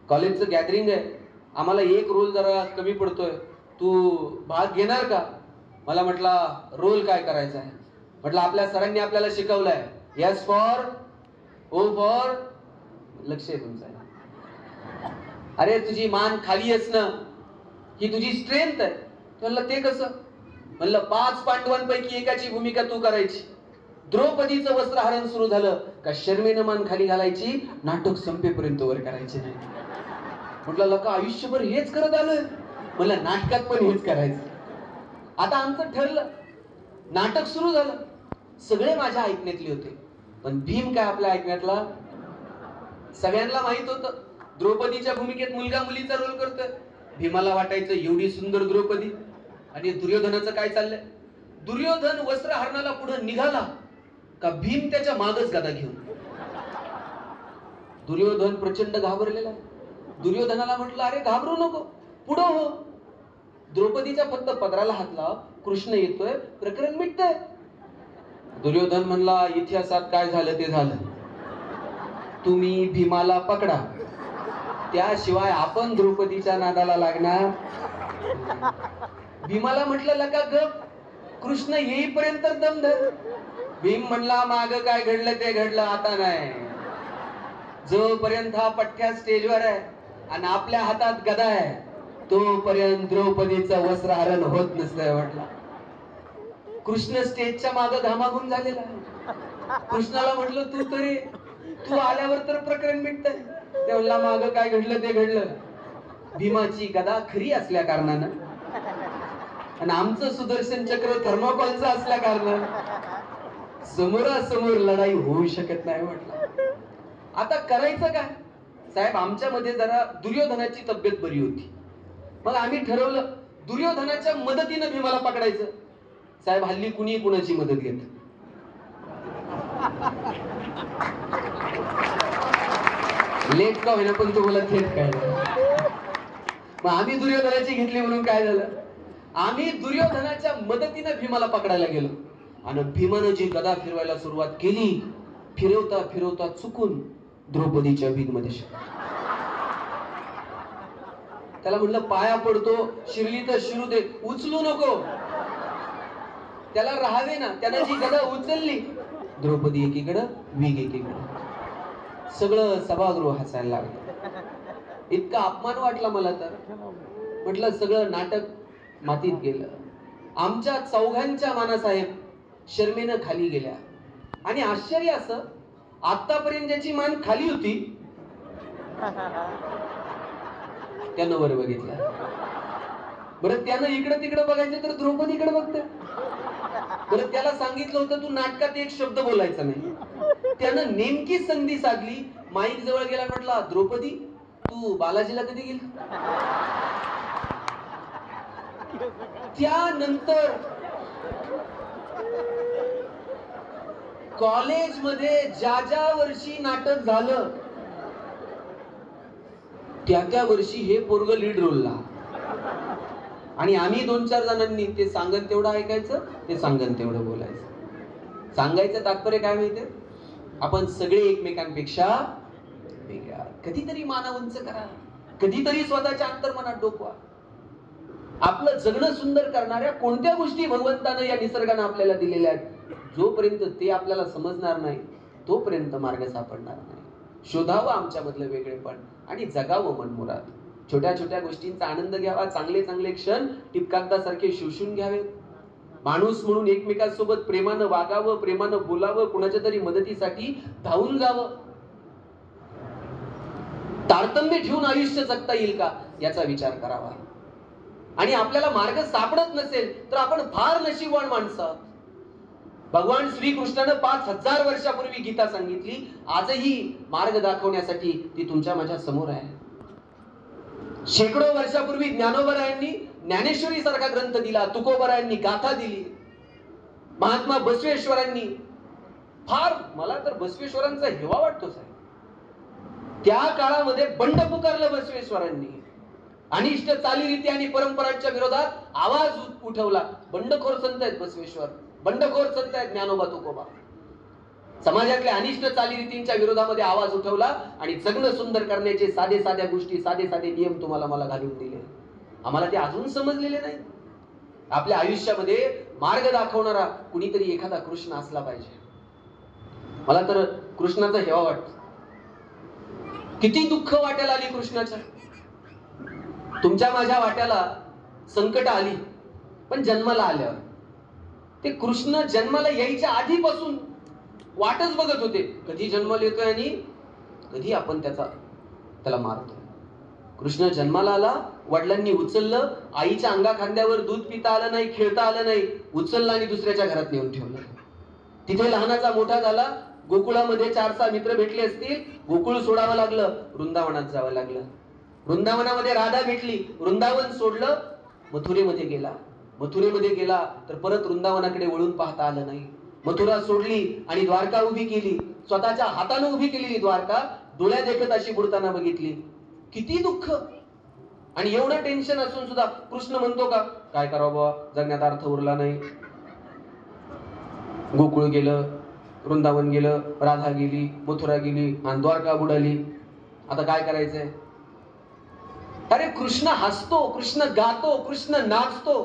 कॉलेजचं गॅदरिंग आहे, आम्हाला 1 रोल जरा कमी पडतोय, तू भाग घेणार का. मला म्हटला रोल काय करायचा आहे. म्हटलं आपल्या सरांनी आपल्याला शिकवलंय, यस फॉर ओ फॉर, लक्ष आहे तुमचं. अरे तुझी मान खाली असणं ही तुझी स्ट्रेंथ आहे. म्हणलं ते कसं. म्हणलं 5 पांडवांपैकी एकाची भूमिका तू करायची. द्रौपदीचं वस्त्रहरण सुरू झालं का शर्मेनं मान खाली घालायची, नाटक संपेपर्यंत वर करायचे नाही. म्हटलं लका आयुष्यभर हेच करत आलोय. म्हणलं नाटकात पण हेच करायचं. आता आमचं ठरलं, नाटक सुरू झालं. सगळे माझ्या ऐकण्यातले होते, पण भीम काय आपल्या ऐकण्यातला. सगळ्यांना माहित होतं द्रौपदीच्या भूमिकेत मुलगा मुलीचा रोल करतोय. भीमाला वाटायचं एवढी सुंदर द्रौपदी. आणि दुर्योधनाचं काय चाललंय. दुर्योधन वस्त्रहरणाला पुढे निघाला का भीम त्याच्या मागच गदा घेऊन. दुर्योधन प्रचंड घाबरलेला. दुर्योधनाला म्हटलं अरे घाबरू नको, पुढं हो. द्रौपदीच्या फक्त पदराला हात लाव, कृष्ण येतोय, प्रकरण मिटतंय. दुर्योधन म्हणला इतिहासात काय झालं ते झालं, तुम्ही भीमाला पकडा, त्याशिवाय आपण द्रौपदीच्या नादाला लागणार. भीमाला म्हटलं लका गप, कृष्ण येईपर्यंत दम धर. भीम म्हणला माग काय घडलं ते घडलं, आता नाही. जोपर्यंत हा पठ्ठ्या स्टेजवर आहे आणि आपल्या हातात गदा आहे, तोपर्यंत द्रौपदीचं वस्त्रहरण होत नसलंय. म्हटलं कृष्ण स्टेजच्या माग घामाघूम झालेला आहे. कृष्णाला म्हटलं तू आल्यावर तर प्रकरण मिटतंय. ते म्हणला माग काय घडलं ते घडलं. भीमाची गदा खरी असल्या कारणानं आणि आमचं सुदर्शन चक्र थर्माकोलचं असल्या कारणानं समोरासमोर लढाई होऊ शकत नाही. म्हटलं आता करायचं काय. साहेब आमच्या मध्ये जरा दुर्योधनाची तब्येत बरी होती, मग आम्ही ठरवलं दुर्योधनाच्या मदतीनं भीमाला पकडायचं. साहेब हल्ली कुणी कुणाची मदत घेत. लेट का होईना पण तुम्हाला थेट काय. मग आम्ही दुर्योधनाची घेतली म्हणून काय झालं, आम्ही दुर्योधनाच्या मदतीनं भीमाला पकडायला गेलो. आणि भीमानं जी गदा फिरवायला सुरुवात केली, फिरवता फिरवता चुकून द्रौपदीच्या भिंगमध्ये त्याला म्हणलं पाया पडतो, शिरली तर शिरू दे, उचलू नको. त्याला राहावे ना. त्यानं जी गदा उचलली, द्रौपदी एकीकडं, वीग एकीकडं. सगळं सभागृह हसायला लागलं. इतका अपमान वाटला मला तर. म्हटलं सगळं नाटक मातीत गेलं. आमच्या चौघांच्या मानासाहेब शर्मेनं खाली गेल्या. आणि आश्चर्य असं, आतापर्यंत ज्याची मान खाली होती त्यानं वर बघितलं. बरं त्यानं इकडं तिकडं बघायचं तर द्रौपदीकडे बघतोय. बरं त्याला सांगितलं होतं तू नाटकात एक शब्द बोलायचा नाही. त्यानं नेमकी संधी साधली, माईक जवळ गेला, म्हटला द्रौपदी तू बालाजीला कधी गेली. त्यानंतर कॉलेजमध्ये ज्या वर्षी नाटक झालं त्या वर्षी हे पोरग लीड रोलला. आणि आम्ही 2-4 जणांनी ते सांगन तेवढं ऐकायचं, ते सांगन तेवढं बोलायचं. सांगायचं तात्पर्य काय माहितीये, आपण सगळे एकमेकांपेक्षा वेगळ्या. कधीतरी माना उंच करा, कधीतरी स्वतःच्या अंतर्मनात डोकवा. आपलं जगणं सुंदर करणाऱ्या कोणत्या गोष्टी भगवंतानं या निसर्गानं आपल्याला दिलेल्या आहेत, जोपर्यंत ते आपल्याला समजणार नाही तोपर्यंत मार्ग सापडणार नाही. शोधावं आमच्यामधलं वेगळेपण आणि जगावं मनमुराद. छोट्या छोट्या गोष्टींचा आनंद घ्यावा. चांगले चांगले क्षण टिपकागदासारखे शोषून घ्यावे. माणूस म्हणून एकमेकांसोबत प्रेमानं वागावं, प्रेमानं बोलावं, कुणाच्या तरी मदतीसाठी धावून जावं. तारतम्य ठेवून आयुष्य जगता येईल का याचा विचार करावा. आणि आपल्याला मार्ग सापडत नसेल तर आपण फार नशीबवान माणसं आहोत. भगवान श्रीकृष्णानं 5000 वर्षापूर्वी गीता सांगितली. आजही मार्ग दाखवण्यासाठी ती तुमच्या माझ्या समोर आहे. शेकडो वर्षापूर्वी ज्ञानोबरायांनी ज्ञानेश्वरी सारखा ग्रंथ दिला. तुकोबरायांनी गाथा दिली. महात्मा बसवेश्वरांनी, फार मला तर बसवेश्वरांचा हेवा वाटतो साहेब. त्या काळामध्ये बंड पुकारलं बसवेश्वरांनी. अनिष्ट चालीरीती आणि परंपरांच्या विरोधात आवाज उठवला. बंडखोर संत आहेत बसवेश्वर, बंडखोर संत आहेत ज्ञानोबा तुकोबा. समाजातल्या अनिष्ट चालीरीतींच्या विरोधामध्ये आवाज उठवला आणि जगणं सुंदर करण्याचे साधे साध्या गोष्टी, साधे साधे नियम तुम्हाला मला घालून दिले. आम्हाला ते अजून समजलेले नाही. आपल्या आयुष्यामध्ये मार्ग दाखवणारा कुणीतरी एखादा कृष्ण असला पाहिजे. मला तर कृष्णाचा हेवा वाटतो. किती दुःख वाट्याला आली कृष्णाच्या. तुमच्या माझ्या वाट्याला संकट आली, पण जन्माला आल्यावर ते कृष्ण जन्माला यायच्या आधीपासून वाटच बघत होते. कधी जन्माला येतोय आणि कधी आपण त्याला मारतो. कृष्ण जन्माला आला, वडिलांनी उचललं, आईच्या अंगा खांद्यावर दूध पिता आलं नाही, खेळता आलं नाही, उचललं आणि दुसऱ्याच्या घरात नेऊन ठेवलं. तिथे लहानाचा मोठा झाला. गोकुळामध्ये 4-6 मित्र भेटले असतील. गोकुळ सोडावं लागलं, वृंदावनात जावं लागलं. वृंदावनामध्ये राधा भेटली, वृंदावन सोडलं, मथुरेमध्ये गेला. मथुरेमध्ये गेला तर परत वृंदावनाकडे वळून पाहता आलं नाही. मथुरा सोडली आणि द्वारका उभी केली. स्वतःच्या हाताने उभी केलेली द्वारका डोळ्या देखत अशी बुडताना बघितली. किती दुःख. आणि एवढं टेन्शन असून सुद्धा कृष्ण म्हणतो का काय करावं बाबा, जगण्यात अर्थ उरला नाही. गोकुळ गेलं, वृंदावन गेलं, राधा गेली, मथुरा गेली आणि द्वारका बुडाली. आता काय करायचंय? अरे कृष्ण हसतो, कृष्ण गातो, कृष्ण नाचतो,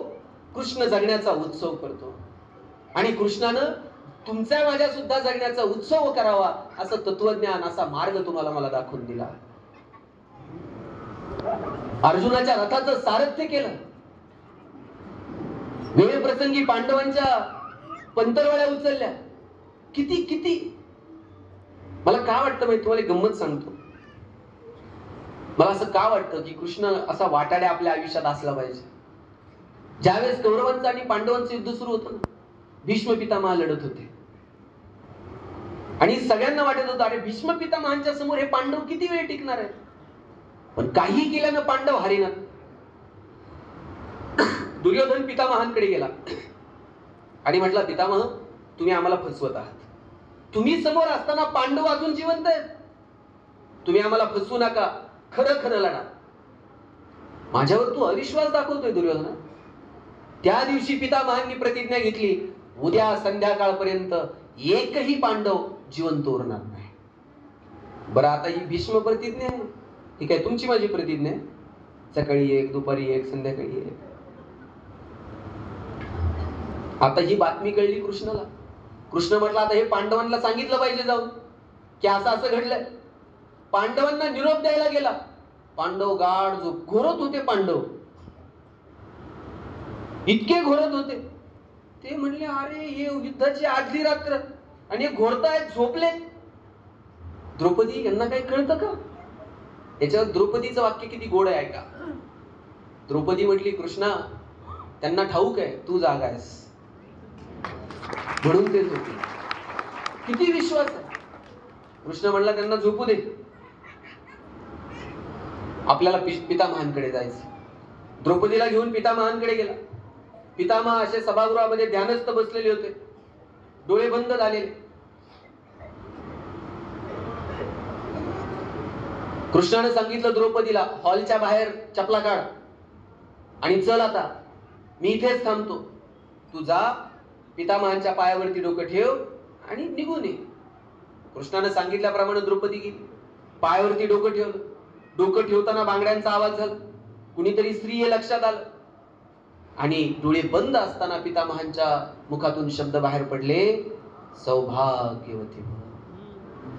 कृष्ण जगण्याचा उत्सव करतो. आणि कृष्णानं तुमच्या माझ्या सुद्धा जगण्याचा उत्सव करावा असं तत्वज्ञान, असा मार्ग तुम्हाला मला दाखवून दिला. अर्जुनाच्या रथाचं सारथ्य केलं. वेळ प्रसंगी पांडवांच्या पंतरवळ्या उचलल्या. किती किती. मला काय वाटतं माहिती, तुम्हाला गंमत सांगतो. मला असं का वाटतं की कृष्ण असा वाटाड्या आपल्या आयुष्यात असला पाहिजे. ज्यावेळेस कौरवांचं आणि पांडवांचं युद्ध सुरू होतं, भीष्म पितामह लढत होते आणि सगळ्यांना वाटत होतं अरे भीष्म पितामहांच्या समोर हे पांडव किती वेळ टिकणार आहेत. पण काही केल्यानं पांडव हारेनात. दुर्योधन पितामहांकडे गेला आणि म्हटला, पितामह तुम्ही आम्हाला फसवत आहात. तुम्ही समोर असताना पांडव अजून जिवंत आहेत. तुम्ही आम्हाला फसवू नका, खरं खरं लढा. माझ्यावर तू अविश्वास दाखवतोय दुर्योधना. त्या दिवशी पितामहांनी प्रतिज्ञा घेतली, उद्या संध्याकाळपर्यंत एकही पांडव जिवंत उरणार नाही. बरं, आता ही भीष्म प्रतिज्ञा आहे, ही काय तुमची माझी प्रतिज्ञा आहे? सकाळी एक, दुपारी एक, संध्याकाळी एक. आता ही बातमी कळली कृष्णाला. कृष्ण म्हटलं आता हे पांडवांना सांगितलं पाहिजे जाऊन की असं असं घडलंय. पांडवांना निरोप द्यायला गेला. पांडव गाढ झोप, घोरत होते. पांडव इतके घोरत होते. ते म्हणले अरे हे युद्धाची आदली रात्र आणि हे घोरतायत, झोपले. द्रौपदी यांना काही कळतं का? याच्यावर द्रौपदीचं वाक्य किती गोड आहे का. द्रौपदी म्हटली, कृष्णा त्यांना ठाऊक आहे तू जागा आहेस म्हणून ते झोपले. किती विश्वास आहे. कृष्ण म्हणला त्यांना झोपू दे, आपल्याला पितामहांकडे जायचं. द्रौपदीला घेऊन पितामहांकडे गेला. पितामह असे सभागृहामध्ये ध्यानस्थ बसलेले होते, डोळे बंद झालेले. कृष्णाने सांगितलं द्रौपदीला, हॉलच्या बाहेर चपला काढ आणि चल, आता मी इथेच थांबतो, तू जा पितामहांच्या पायावरती डोकं ठेव आणि निघून ये. कृष्णाने सांगितल्याप्रमाणे द्रौपदी गेली, पायावरती डोकं ठेवलं. डोकं ठेवताना बांगड्यांचा आवाज झाला. कुणीतरी स्त्री हे लक्षात आलं आणि डोळे बंद असताना पितामहांच्या मुखातून शब्द बाहेर पडले, सौभाग्यवती भव.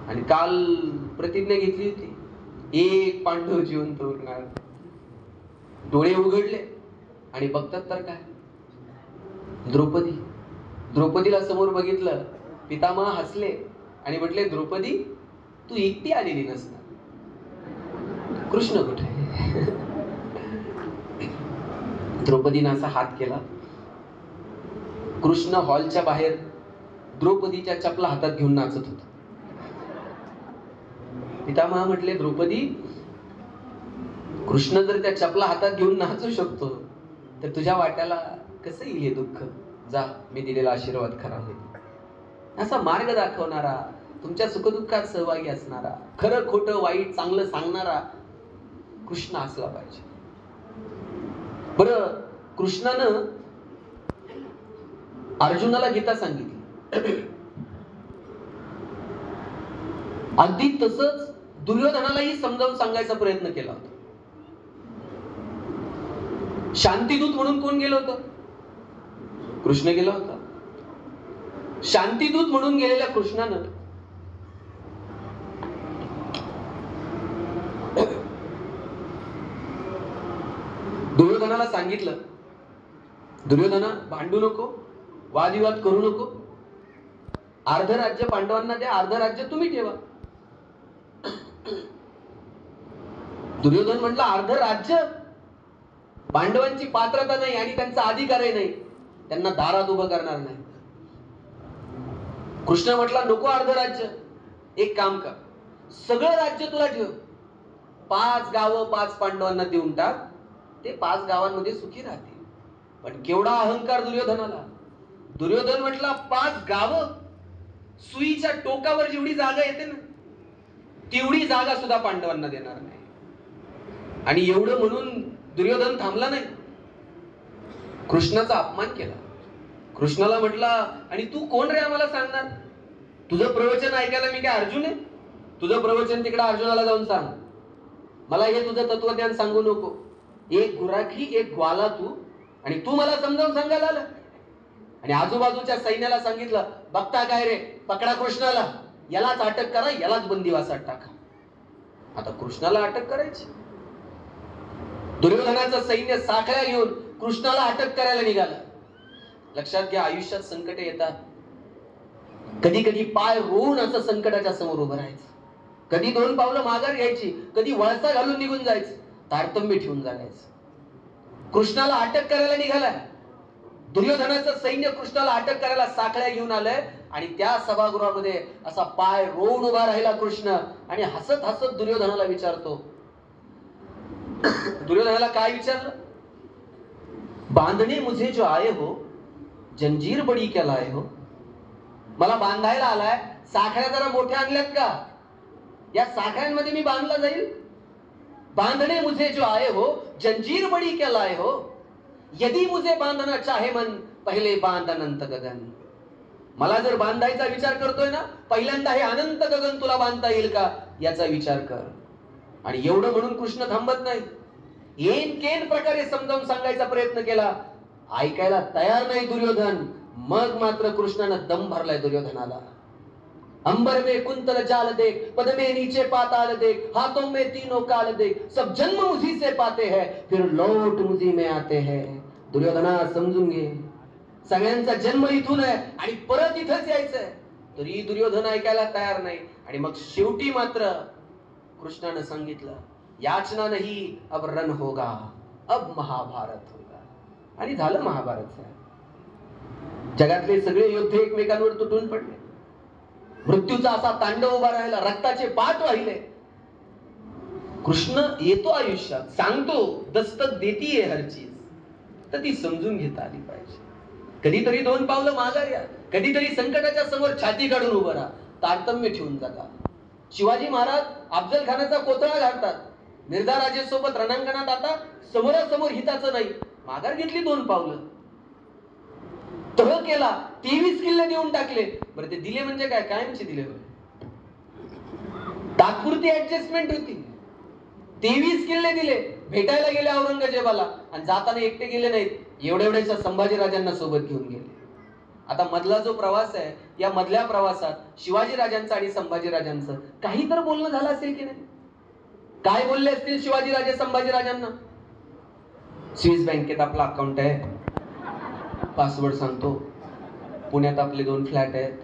आणि काल प्रतिज्ञा घेतली होती, एक पांडव जिवंत उरणार. डोळे उघडले आणि बघतात तर काय, द्रौपदीला समोर बघितलं. पितामह हसले आणि म्हटले, द्रौपदी तू एकटी आलेली नसणार, कृष्ण कुठे? द्रौपदीने असा हात केला. कृष्ण हॉलच्या बाहेर द्रौपदीच्या चपला हातात घेऊन नाचत होता. पितामह म्हटले, द्रौपदी कृष्ण जर त्या चपला हातात घेऊन नाचू शकतो तर तुझ्या वाट्याला कसं येईल हे दुःख? जा, मी दिलेला आशीर्वाद खरा होईल. असा मार्ग दाखवणारा, तुमच्या सुखदुःखात सहभागी असणारा, खरं खोटं वाईट चांगलं सांगणारा कृष्ण असला पाहिजे. बरं, कृष्णानं अर्जुनाला गीता सांगितली, अगदी तसंच दुर्योधनालाही समजावून सांगायचा प्रयत्न केला होता. शांतिदूत म्हणून कोण गेलं होतं? कृष्ण गेला होता. शांतिदूत म्हणून गेलेल्या कृष्णानं दुर्योधनाला सांगितलं, दुर्योधना भांडू नको, वादविवाद करू नको, अर्ध राज्य पांडवांना द्या, अर्ध राज्य तुम्ही ठेवा. दुर्योधन म्हटलं, अर्ध राज्य? पांडवांची पात्रता नाही आणि त्यांचा अधिकारही नाही, त्यांना दारात उभं करणार नाही. कृष्ण म्हटला, नको अर्ध राज्य, एक काम कर, सगळं राज्य तुला ठेव, 5 गावं 5 पांडवांना देऊन टाक, ते 5 गावांमध्ये सुखी राहतील. पण केवढा अहंकार दुर्योधनाला. दुर्योधन म्हटला, 5 गावं? सुईच्या टोकावर जेवढी जागा येते ना, तेवढी जागा सुद्धा पांडवांना देणार नाही. आणि एवढं म्हणून दुर्योधन थांबला नाही, कृष्णाचा अपमान केला. कृष्णाला म्हटला, आणि तू कोण रे आम्हाला सांगणार? तुझं प्रवचन ऐकायला मी काय अर्जुन आहे? तुझं प्रवचन तिकडे अर्जुनाला जाऊन सांग, मला हे तुझं तत्वज्ञान सांगू नको. एक गुराखी एक ग्वाला तू, आणि तू मला समजावून सांगायला आलं? आणि आजूबाजूच्या सैन्याला सांगितलं, बघता काय रे, पकडा कृष्णाला, यालाच अटक करा, यालाच बंदिवासात टाका. आता कृष्णाला अटक करायची. दुर्योधनाचं सैन्य साखळ्या घेऊन कृष्णाला अटक करायला निघालं. लक्षात घ्या, आयुष्यात संकट येतात. कधी कधी पाय रोवून असं संकटाच्या समोर उभं राहायचं, कधी 2 पावलं माघार घ्यायची, कधी वळसा घालून निघून जायचं, तारतम्य ठेवून जायचं. कृष्णाला अटक करायला निघालाय. दुर्योधनाचं सैन्य कृष्णाला अटक करायला साखळ्या घेऊन आलंय आणि त्या सभागृहामध्ये असा पाय रोवून उभा राहिला कृष्ण आणि हसत हसत दुर्योधनाला विचारतो. दुर्योधनाला काय विचारलं? बांधणे मुझे जो आए हो, जंजीर बडी क्या लाए हो? मला बांधायला आलाय, साखळ्या जरा मोठ्या आणल्यात का? या साखळ्यांमध्ये मी बांधला जाईल? बांधने मुझे जो आए हो, जंजीर बड़ी क्या लाए हो? यदि मुझे बांधना चाहे मन, पहिले बांध अनंत गगन. मला जर बांधायचा विचार करतोय ना, पहिल्यांदा हे अनंत गगन तुला बांधता येईल का याचा विचार कर. आणि एवढं म्हणून कृष्ण थांबत नाही, येन केन प्रकारे समजावून सांगायचा प्रयत्न केला. ऐकायला तयार नाही दुर्योधन. मग मात्र कृष्णानं दम भरलाय दुर्योधनाला. अंबर में कुंतल जाल देख, पद में नीचे पाताल देख, हाथों में तीनों काल देख, सब जन्म मुझी से पाते हैं, फिर लौट मुझी में आते हैं. दुर्योधना समजून घे, सगळ्यांचा जन्म इथून आहे आणि परत इथंच यायचंय. तरी दुर्योधन ऐकायला तयार नाही. आणि मग शेवटी मात्र कृष्णानं सांगितलं, याचना नहीं अब रण होगा, अब महाभारत होगा. आणि झालं महाभारत. जगातले सगळे योद्धे एकमेकांवर तुटून पडले. मृत्यूचा असा तांडव उभा राहिला, रक्ताचे पाट वाहिले. कृष्ण येतो आयुष्यात, सांगतो, दस्तक देतीये हर चीज, तर ती समजून घेता आली पाहिजे. कधीतरी 2 पावलं माघार या, कधीतरी संकटाच्या समोर छाती काढून उभं राहा, तारतम्य ठेवून जाता. शिवाजी महाराज अफजल खानाचा कोतळा घालतात, मिर्झा राजेसोबत रणांगणात आता समोरासमोर हिताचं नाही, माघार घेतली 2 पावलं, तह केला, 23 किल्ले देऊन टाकले. बरं, ते दिले म्हणजे काय, कायमचे दिले होते, तात्पुरती ऍडजस्टमेंट होती. 23 किल्ले दिले. भेटायला गेले औरंगजेबाला आणि जाताना एकटे गेले नाहीत, एवढ्याच्या संभाजीराजांना सोबत घेऊन गेले. आता मधला जो प्रवास आहे, या मधल्या प्रवासात शिवाजी राजांचं आणि संभाजी राजांचं काही तर बोलणं झालं असेल की नाही? काय बोलले असतील शिवाजी राजे संभाजी राजांना? स्विस बँकेत आपला अकाउंट आहे, पासवर्ड सांगतो, पुण्यात आपले 2 फ्लॅट आहेत.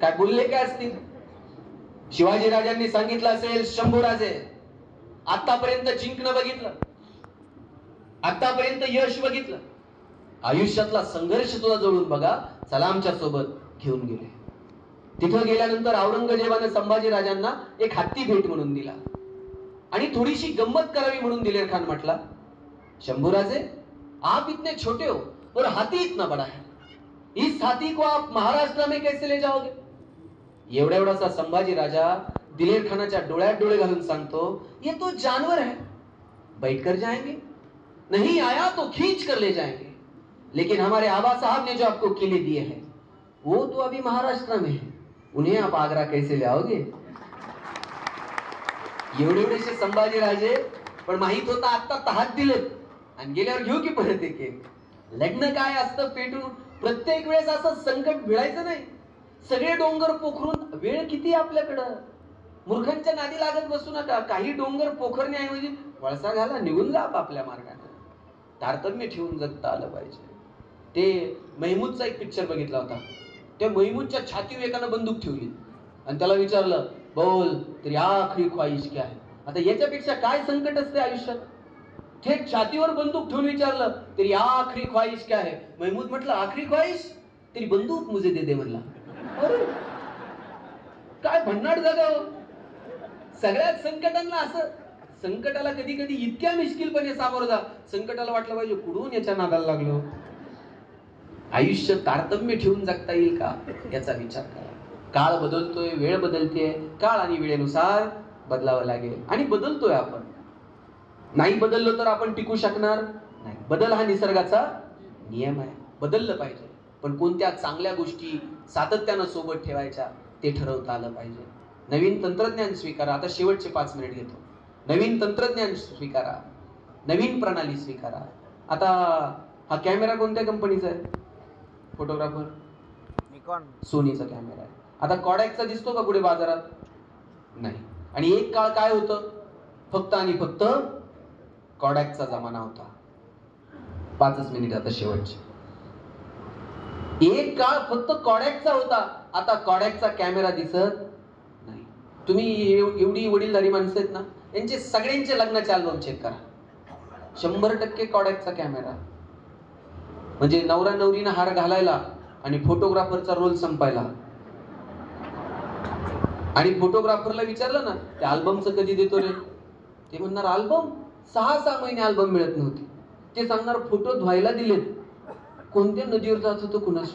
काय बोलले काय असतील? शिवाजी राजांनी सांगितलं असेल, शंभूराजे आतापर्यंत जिंकणं बघितलं, आतापर्यंत यश बघितलं, आयुष्यातला संघर्ष तुला जवळून बघा, चला आमच्या सोबत घेऊन गेले. तिथं गेल्यानंतर औरंगजेबाने संभाजी राजांना एक हत्ती भेट म्हणून दिला आणि थोडीशी गंमत करावी म्हणून दिलेर खान म्हटला, शंभूराजे आप इतने छोटे हो और हाथी इतना बड़ा है, इस हाथी को आप महाराष्ट्र में कैसे ले जाओगे? एवढासा संभाजी राजा दिलेर खानाच्या डोळ्यात डोळे घालून सांगतो, ये तो जानवर है, बैठ कर जाएंगे, नहीं आया तो खींच कर ले जाएंगे, लेकिन हमारे आबा साहब ने जो आपको किले दिए हैं वो तो अभी महाराष्ट्र में है, उन्हें आप आगरा कैसे ले आओगे? एवढेसे संभाजी राजे, पण माहित होता आता तहात दिलेत आणि गेल्यावर घेऊ की परत एक एक. लग्न काय असतं पेटून, प्रत्येक वेळेस असं संकट भिडायचं नाही. सगळे डोंगर पोखरून, वेळ किती आपल्याकडं, मूर्खांच्या नादी लागत बसू नका. काही डोंगर पोखरण्याऐवजी वळसा घाला, निघून जा आपल्या मार्गाने. तारतम्य ठेवून जगता आलं पाहिजे. ते महमूदचा एक पिक्चर बघितला होता. त्या महमूदच्या छातीवर एकानं बंदूक ठेवली आणि त्याला विचारलं, बोल तेरी आखरी ख्वाहिश क्या है? आता याच्यापेक्षा काय संकट असते आयुष्यात? थेट छातीवर बंदूक ठेवून विचारलं, तेरी आखरी ख्वाहिश क्या है? महमूद म्हटलं, आखरी ख्वाहिश तेरी बंदूक मुझे दे दे म्हणला. अरे काय भन्नाट जगावं. सगळ्यात संकटांना असं, संकटाला कधी कधी इतक्या मिश्किलपणे सामोरं जा, संकटाला वाटलं पाहिजे कुठून याच्या नादाला लागलो. आयुष्य तारतम्य ठेवून जगता येईल का याचा विचार करा. काळ बदलतोय, वेळ बदलतेय, काळ आणि वेळेनुसार बदलावं लागेल आणि बदलतोय आपण. नाही बदललो तर आपण टिकू शकणार नाही. बदल हा निसर्गाचा नियम आहे, बदललं पाहिजे. पण कोणत्या चांगल्या गोष्टी सातत्यानं सोबत ठेवायच्या ते ठरवता आलं पाहिजे. नवीन तंत्रज्ञान स्वीकारा. आता शेवटचे 5 मिनिट घेतो. नवीन तंत्रज्ञान स्वीकारा, नवीन प्रणाली स्वीकारा. आता हा कॅमेरा कोणत्या कंपनीचा आहे? फोटोग्राफर निकॉन, सोनीचा कॅमेरा आहे. आता कॉडॅकचा दिसतो का पुढे बाजारात? नाही. आणि एक काळ काय होतं, फक्त आणि फक्त कॉडॅकचा जमाना होता. 5 मिनिट आता शेवटचे. एक काळ फक्त कॉडॅकचा होता, आता कॉडॅकचा कॅमेरा दिसत नाही. तुम्ही एवढी वडीलधारी माणसं आहेत ना, यांचे सगळ्यांचे लग्नाचे अल्बम चेक करा. 100% कॉडॅकचा कॅमेरा. म्हणजे नवरा नवरीनं हार घालायला आणि फोटोग्राफरचा रोल संपायला. आणि फोटोग्राफरला विचारलं ना, त्या अल्बमचं कधी देतो रे? ते म्हणणार अल्बम 6 महिने अल्बम मिळत नव्हते. ते सांगणार फोटो धुवायला दिलेत, कोणत्या नदीवर जात होतो कुणास.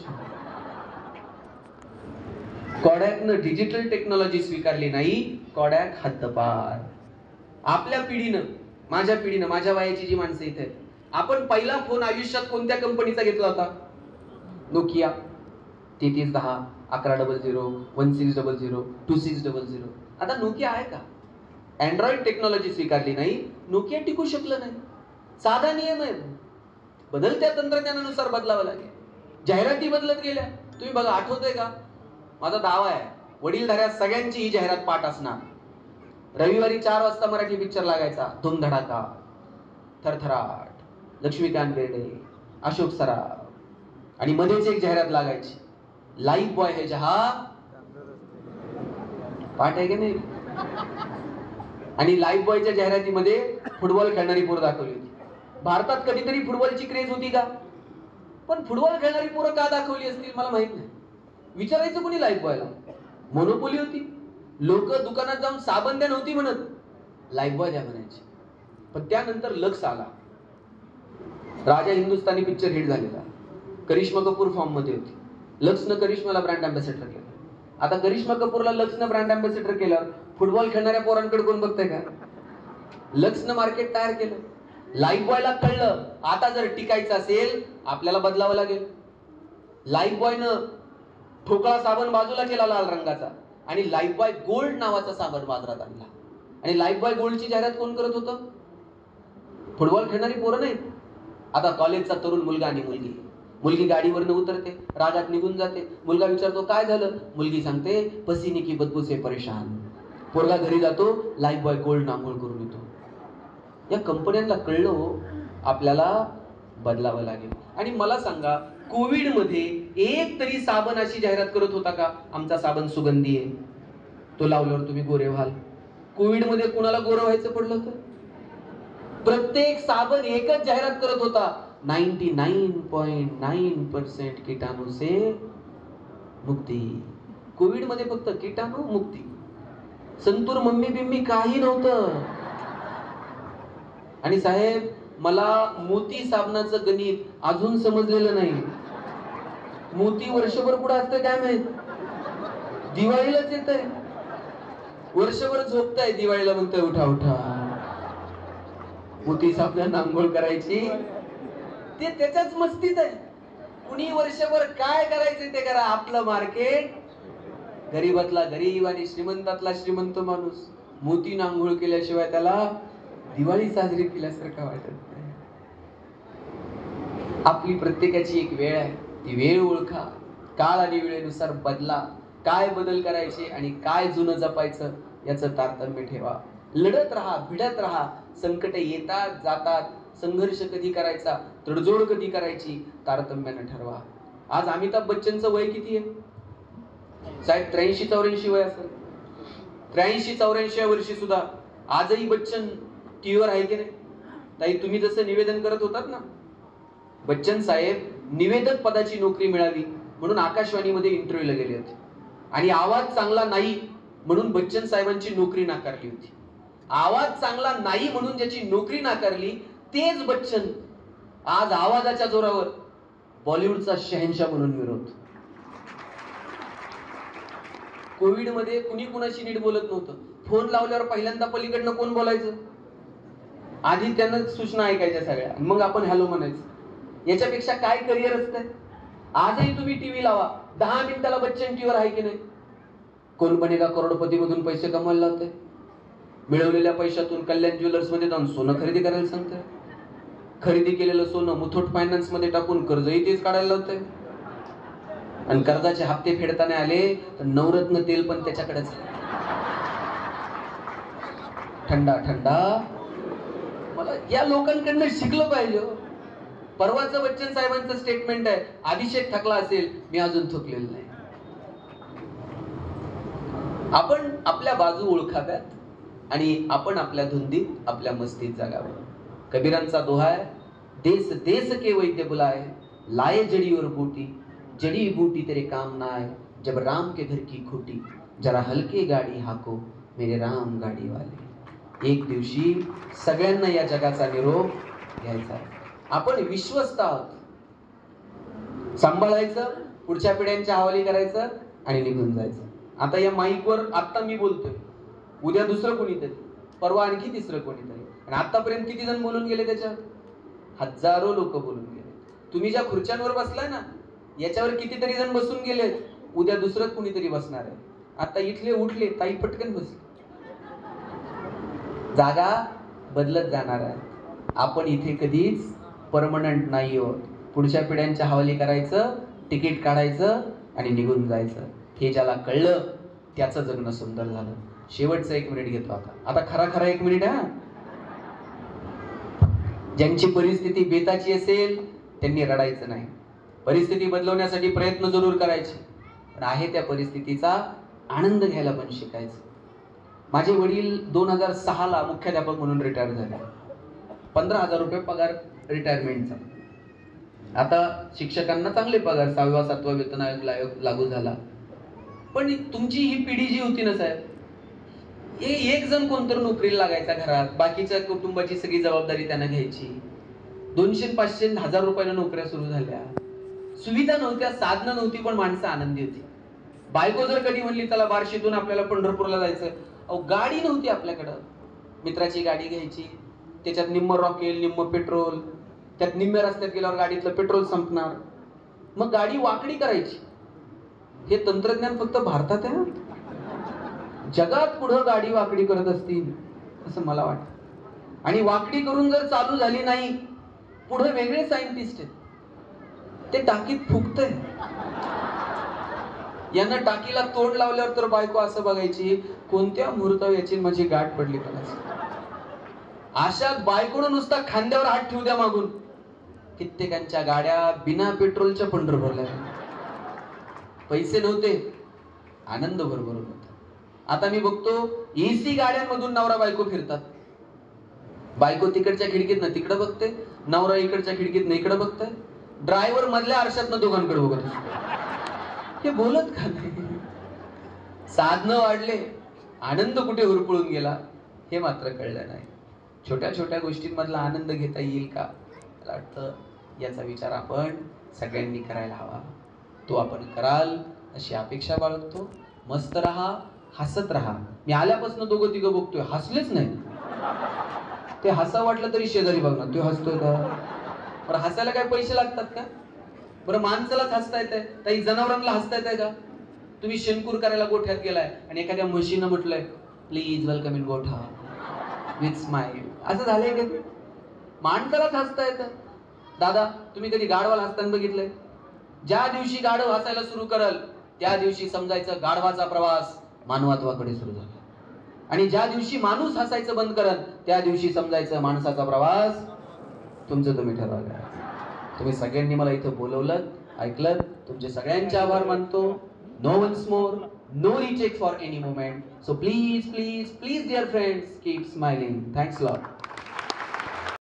कॉडॅकनं डिजिटल टेक्नॉलॉजी स्वीकारली नाही, कॉडॅक हद्दपार. आपल्या पिढीनं, माझ्या पिढीनं, माझ्या वयाची जी माणसं इथे, आपण पहिला फोन आयुष्यात कोणत्या कंपनीचा घेतला होता? नोकिया 3310, 1100, 1600, 2600. आता नोकिया आहे का? अँड्रॉइड टेक्नॉलॉजी स्वीकारली नाही, नोकिया टिकू शकलं नाही. साधा नियम आहे, बदलत्या तंत्रज्ञानानुसार बदलावं लागेल. जाहिराती बदलत गेल्या. तुम्ही बघा, आठवतंय का? माझा दावा आहे, वडीलधाऱ्या सगळ्यांची ही जाहिरात पाठ असणार. रविवारी 4 वाजता मराठी पिक्चर लागायचा, धूमधडाका, थरथराट, लक्ष्मीकांत बेर्डे, अशोक सराफ, आणि मध्येच एक जाहिरात लागायची, लाईफ बॉय है जहां. पाठ आहे की नाही? आणि लाईफ बॉयच्या जाहिरातीमध्ये फुटबॉल खेळणारी पोरं दाखवली होती. भारतात कधीतरी फुटबॉलची क्रेज होती का? पण फुटबॉल खेळणारी पोरं का दाखवली असतील मला माहित नाही. विचारायचं कोणी लाईफ बॉयला? मोनोपोली होती. लोक दुकानात जाऊन साबण द्या नव्हती म्हणत, लाईफ बॉय द्या म्हणायची. पण त्यानंतर लक्स आला. राजा हिंदुस्थानी पिक्चर हिट झालेला. करिश्मा कपूर फॉर्म मध्ये होती. लक्सनं करिश्माला ब्रँड अँबॅसेडर केलं. आता करिश्मा कपूरला लक्सनं ब्रँड अँबॅसेडर केल्यावर फुटबॉल खेळणाऱ्या पोरांकडे कोण बघतंय का? लक्सनं मार्केट तयार केलं. लाईफ बॉयला कळलं, आता जर टिकायचं असेल आपल्याला बदलावं लागेल. लाईफ बॉयनं ठोकळा साबण बाजूला केला लाल रंगाचा आणि लाईफ बॉय गोल्ड नावाचा साबण बाजारात आणला. आणि लाईफ बॉय गोल्डची जाहिरात कोण करत होतं? फुटबॉल खेळणारी पोरं नाही. आता कॉलेजचा तरुण मुलगा आणि मुलगी, मुलगी गाडीवरनं उतरते, रागात निघून जाते. मुलगा विचारतो काय झालं, मुलगी सांगते पसीने की बदबू से परेशान. पोरगा घरी जातो, लाईफ बॉय गोल्ड आंघोळ करून येतो. या कंपन्यांना कळलं हो, आपल्याला बदलावं लागेल. आणि मला सांगा, कोविड मध्ये एक तरी साबण अशी जाहिरात करत होता का, आमचा साबण सुगंधी आहे, तो लावल्यावर तुम्ही गोरे व्हाल? कोविड मध्ये कुणाला गोरं व्हायचं पडलं होतं? प्रत्येक साबण एकच जाहिरात करत होता, 99.9% कीटाणू से मुक्ती. कोविड मध्ये फक्त कीटाणू मुक्ती, संतूर मम्मी बिम्मी काही नव्हतं. आणि साहेब, मला मोती साबणाचं गणित अजून समजलेलं नाही. मोती वर्षभर कुठं असतं काय माहित, दिवाळीलाच येतंय. वर्षभर झोपताय, दिवाळीला म्हणतोय उठा उठा, मोती साबणानं आंघोळ करायची. ते त्याच्याच मस्तीत आहे. कुणी वर्षभर काय करायचं ते करा, आपलं मार्केट. गरीबातला गरीब आणि श्रीमंतातला श्रीमंत माणूस मोतीनं आंघोळ केल्याशिवाय त्याला दिवाळी साजरी केल्यासारखं वाटत नाही. आपली प्रत्येकाची एक वेळ आहे, ती वेळ ओळखा, काळ आणि वेळेनुसार बदला. काय बदल करायचे आणि काय जुनं जपायचं याचं तारतम्य ठेवा. लढत राहा, भिडत राहा. संकट येतात जातात, संघर्ष कधी करायचा, तडजोड कधी करायची, तारतम्यानं ठरवा. आज अमिताभ बच्चनचं वय किती आहे साहेब? 83-84 वय असेल. 83-84 वर्षी सुद्धा आजही बच्चन टीव्हीवर आहे की नाही? ताई, तुम्ही जसं निवेदन करत होतात ना, बच्चन साहेब निवेदक पदाची नोकरी मिळावी म्हणून आकाशवाणीमध्ये इंटरव्ह्यूला गेले होते. आणि आवाज चांगला नाही म्हणून बच्चन साहेबांची नोकरी नाकारली होती. आवाज चांगला नाही म्हणून ज्याची नोकरी नाकारली तेच बच्चन आज आवाजाच्या जोरावर बॉलिवूडचा शहनशाह म्हणून मिरवतो. कोविड मध्ये कुणी कुणाशी नीट बोलत नव्हतं. फोन लावल्यावर पहिल्यांदा पलीकडनं कोण बोलायचं? आधी त्यांना सूचना ऐकायच्या सगळ्या, मग आपण हॅलो म्हणायचं. याच्यापेक्षा काय करिअर असतंय? आजही तुम्ही टीव्ही लावा, 10 मिनिटाला बच्चन टीव्हीवर आहे की नाही? कोण बनेगा करोडपती मधून पैसे कमवायला लावतंय. मिळवलेल्या पैशातून कल्याण ज्वेलर्स मध्ये जाऊन सोनं खरेदी करायला सांगतंय. खरेदी केलेलं सोनं मुथूट फायनान्स मध्ये टाकून कर्जही तेच काढायला लावतंय. आणि कर्जाचे हप्ते फेडताना आले तर नवरत्न तेल पण त्याच्याकडेच. थंडा थंडा. मला या लोकांकडनं शिकलं पाहिजे. परवाचं बच्चन साहेबांचं स्टेटमेंट आहे, अभिषेक थकला असेल, मी अजून थकलेलो नाही. आपण आपल्या बाजू ओळखाव्यात आणि आपण आपल्या धुंदीत, आपल्या मस्तीत जगावं. कबीरांचा दोहा आहे, देश देश के वैद्य बुलाए, लाए जड़ी और बूटी, जड़ी बूटी तेरे काम ना आए, जब राम के घर की खोटी, जरा हलके गाडी हाको मेरे राम गाडी वाले. एक दिवशी सगळ्यांना या जगाचा निरोप घ्यायचा. आपण विश्वस्त आहोत, सांभाळायचं, पुढच्या पिढ्यांच्या हवाली करायचं आणि निघून जायचं. आता या माईकवर आता मी बोलतोय, उद्या दुसरं कोणीतरी, परवा आणखी तिसरं कोणीतरी. आणि आतापर्यंत किती जण बोलून गेले त्याच्यावर? हजारो लोक बोलून गेले. तुम्ही ज्या खुर्च्यांवर बसलाय ना, याच्यावर कितीतरी जण बसून गेले, उद्या दुसरं कोणीतरी बसणार आहे. आता इथले उठले, ताई पटकन बसले. जागा बदलत जाणार आहे. आपण इथे कधीच परमनंट नाही आहोत. पुढच्या पिढ्यांच्या हवाली करायचं, तिकीट काढायचं आणि निघून जायचं. हे ज्याला कळलं त्याचं जगणं सुंदर झालं. शेवटचं 1 मिनिट घेतो आता खरा 1 मिनिट. हा, ज्यांची परिस्थिती बेताची असेल त्यांनी रडायचं नाही. परिस्थिती बदलवण्यासाठी प्रयत्न जरूर करायचे, पण आहे त्या परिस्थितीचा आनंद घ्यायला पण शिकायचं. माझे वडील 2006ला मुख्याध्यापक म्हणून रिटायर झाले. 15,000 रुपये पगार रिटायरमेंटचा. आता शिक्षकांना चांगले पगार, 6वा 7वा वेतन आयोग लागू झाला. पण तुमची ही पिढी जी होती ना साहेब, एक जण कोणतर नोकरीला लागायचा घरात, बाकीच्या कुटुंबाची सगळी जबाबदारी त्यांना घ्यायची. 200-500-1000 रुपयाला नोकऱ्या सुरू झाल्या. सुविधा नव्हत्या, साधनं नव्हती, पण माणसं आनंदी होती. बायको जर कधी म्हणली चला बार्शीतून आपल्याला पंढरपूरला जायचं, अहो गाडी नव्हती आपल्याकडं. मित्राची गाडी घ्यायची, त्याच्यात निम्म रॉकेल निम्म पेट्रोल, त्यात निम्म्या रस्त्यात गेल्यावर गाडीतलं पेट्रोल संपणार, मग गाडी वाकडी करायची. हे तंत्रज्ञान फक्त भारतात आहे. जगात पुढं गाडी वाकडी करत असतील असं मला वाटतं. आणि वाकडी करून जर चालू झाली नाही, पुढे वेगळे सायंटिस्ट आहेत. ते टाकीत फुगतंय. यांना टाकीला तोंड लावल्यावर तर बायको असं बघायची, कोणत्या मुहूर्तावर याची माझी गाठ पडली मला. अशात बायकोनं नुसता खांद्यावर हात ठेवू द्या मागून. कित्येकांच्या गाड्या बिना पेट्रोलच्या पंढरपूरला. पैसे नव्हते, आनंद बरोबर होता. आता मी बघतो एसी गाड्यांमधून नवरा बायको फिरतात. बायको तिकडच्या खिडकीतनं तिकडे बघते, नवरा इकडच्या खिडकीतनं इकडे बघताय. ड्रायव्हर मधल्या आरशातनं दोघांकडे बघत असतो. हे बोलत का नाही? साधनं वाढले, आनंद कुठे हुरपळून गेला हे मात्र कळलं नाही. छोट्या छोट्या गोष्टींमधला आनंद घेता येईल का? मला वाटतं याचा विचार आपण सगळ्यांनी करायला हवा. तो आपण कराल अशी अपेक्षा बाळगतो. मस्त राहा, हसत राहा. मी आल्यापासून दोघं तिघं बघतोय, हसलेच नाही. ते हसा वाटलं तरी शेजारी बघणार, तो हसतोय का? बरं हसायला काय पैसे लागतात का? बरं माणसालाच हसता येतंय, काही जनावरांना हसता येतंय का? तुम्ही शेणकूर करायला गोठ्यात गेलाय आणि एखाद्या म्हशीनं म्हटलंय प्लीज वेलकम इन गोठा विथ स्माइल, असं झालंय का? माणसालाच हसता येतं. दादा तुम्ही कधी गाढवाला हसताना बघितलंय? ज्या दिवशी गाढव हसायला सुरू करल त्या दिवशी समजायचं गाढवाचा प्रवास मानवत्वाकडे सुरू झाला. आणि ज्या दिवशी माणूस हसायचं बंद करल त्या दिवशी समजायचं माणसाचा प्रवास तुमचं तुम्ही ठरवलं. तुम्ही सगळ्यांनी मला इथं बोलवलं, ऐकलं, तुमचे सगळ्यांचे आभार मानतो. No once more, no recheck for any moment. So please please please dear friends keep smiling. Thanks lot.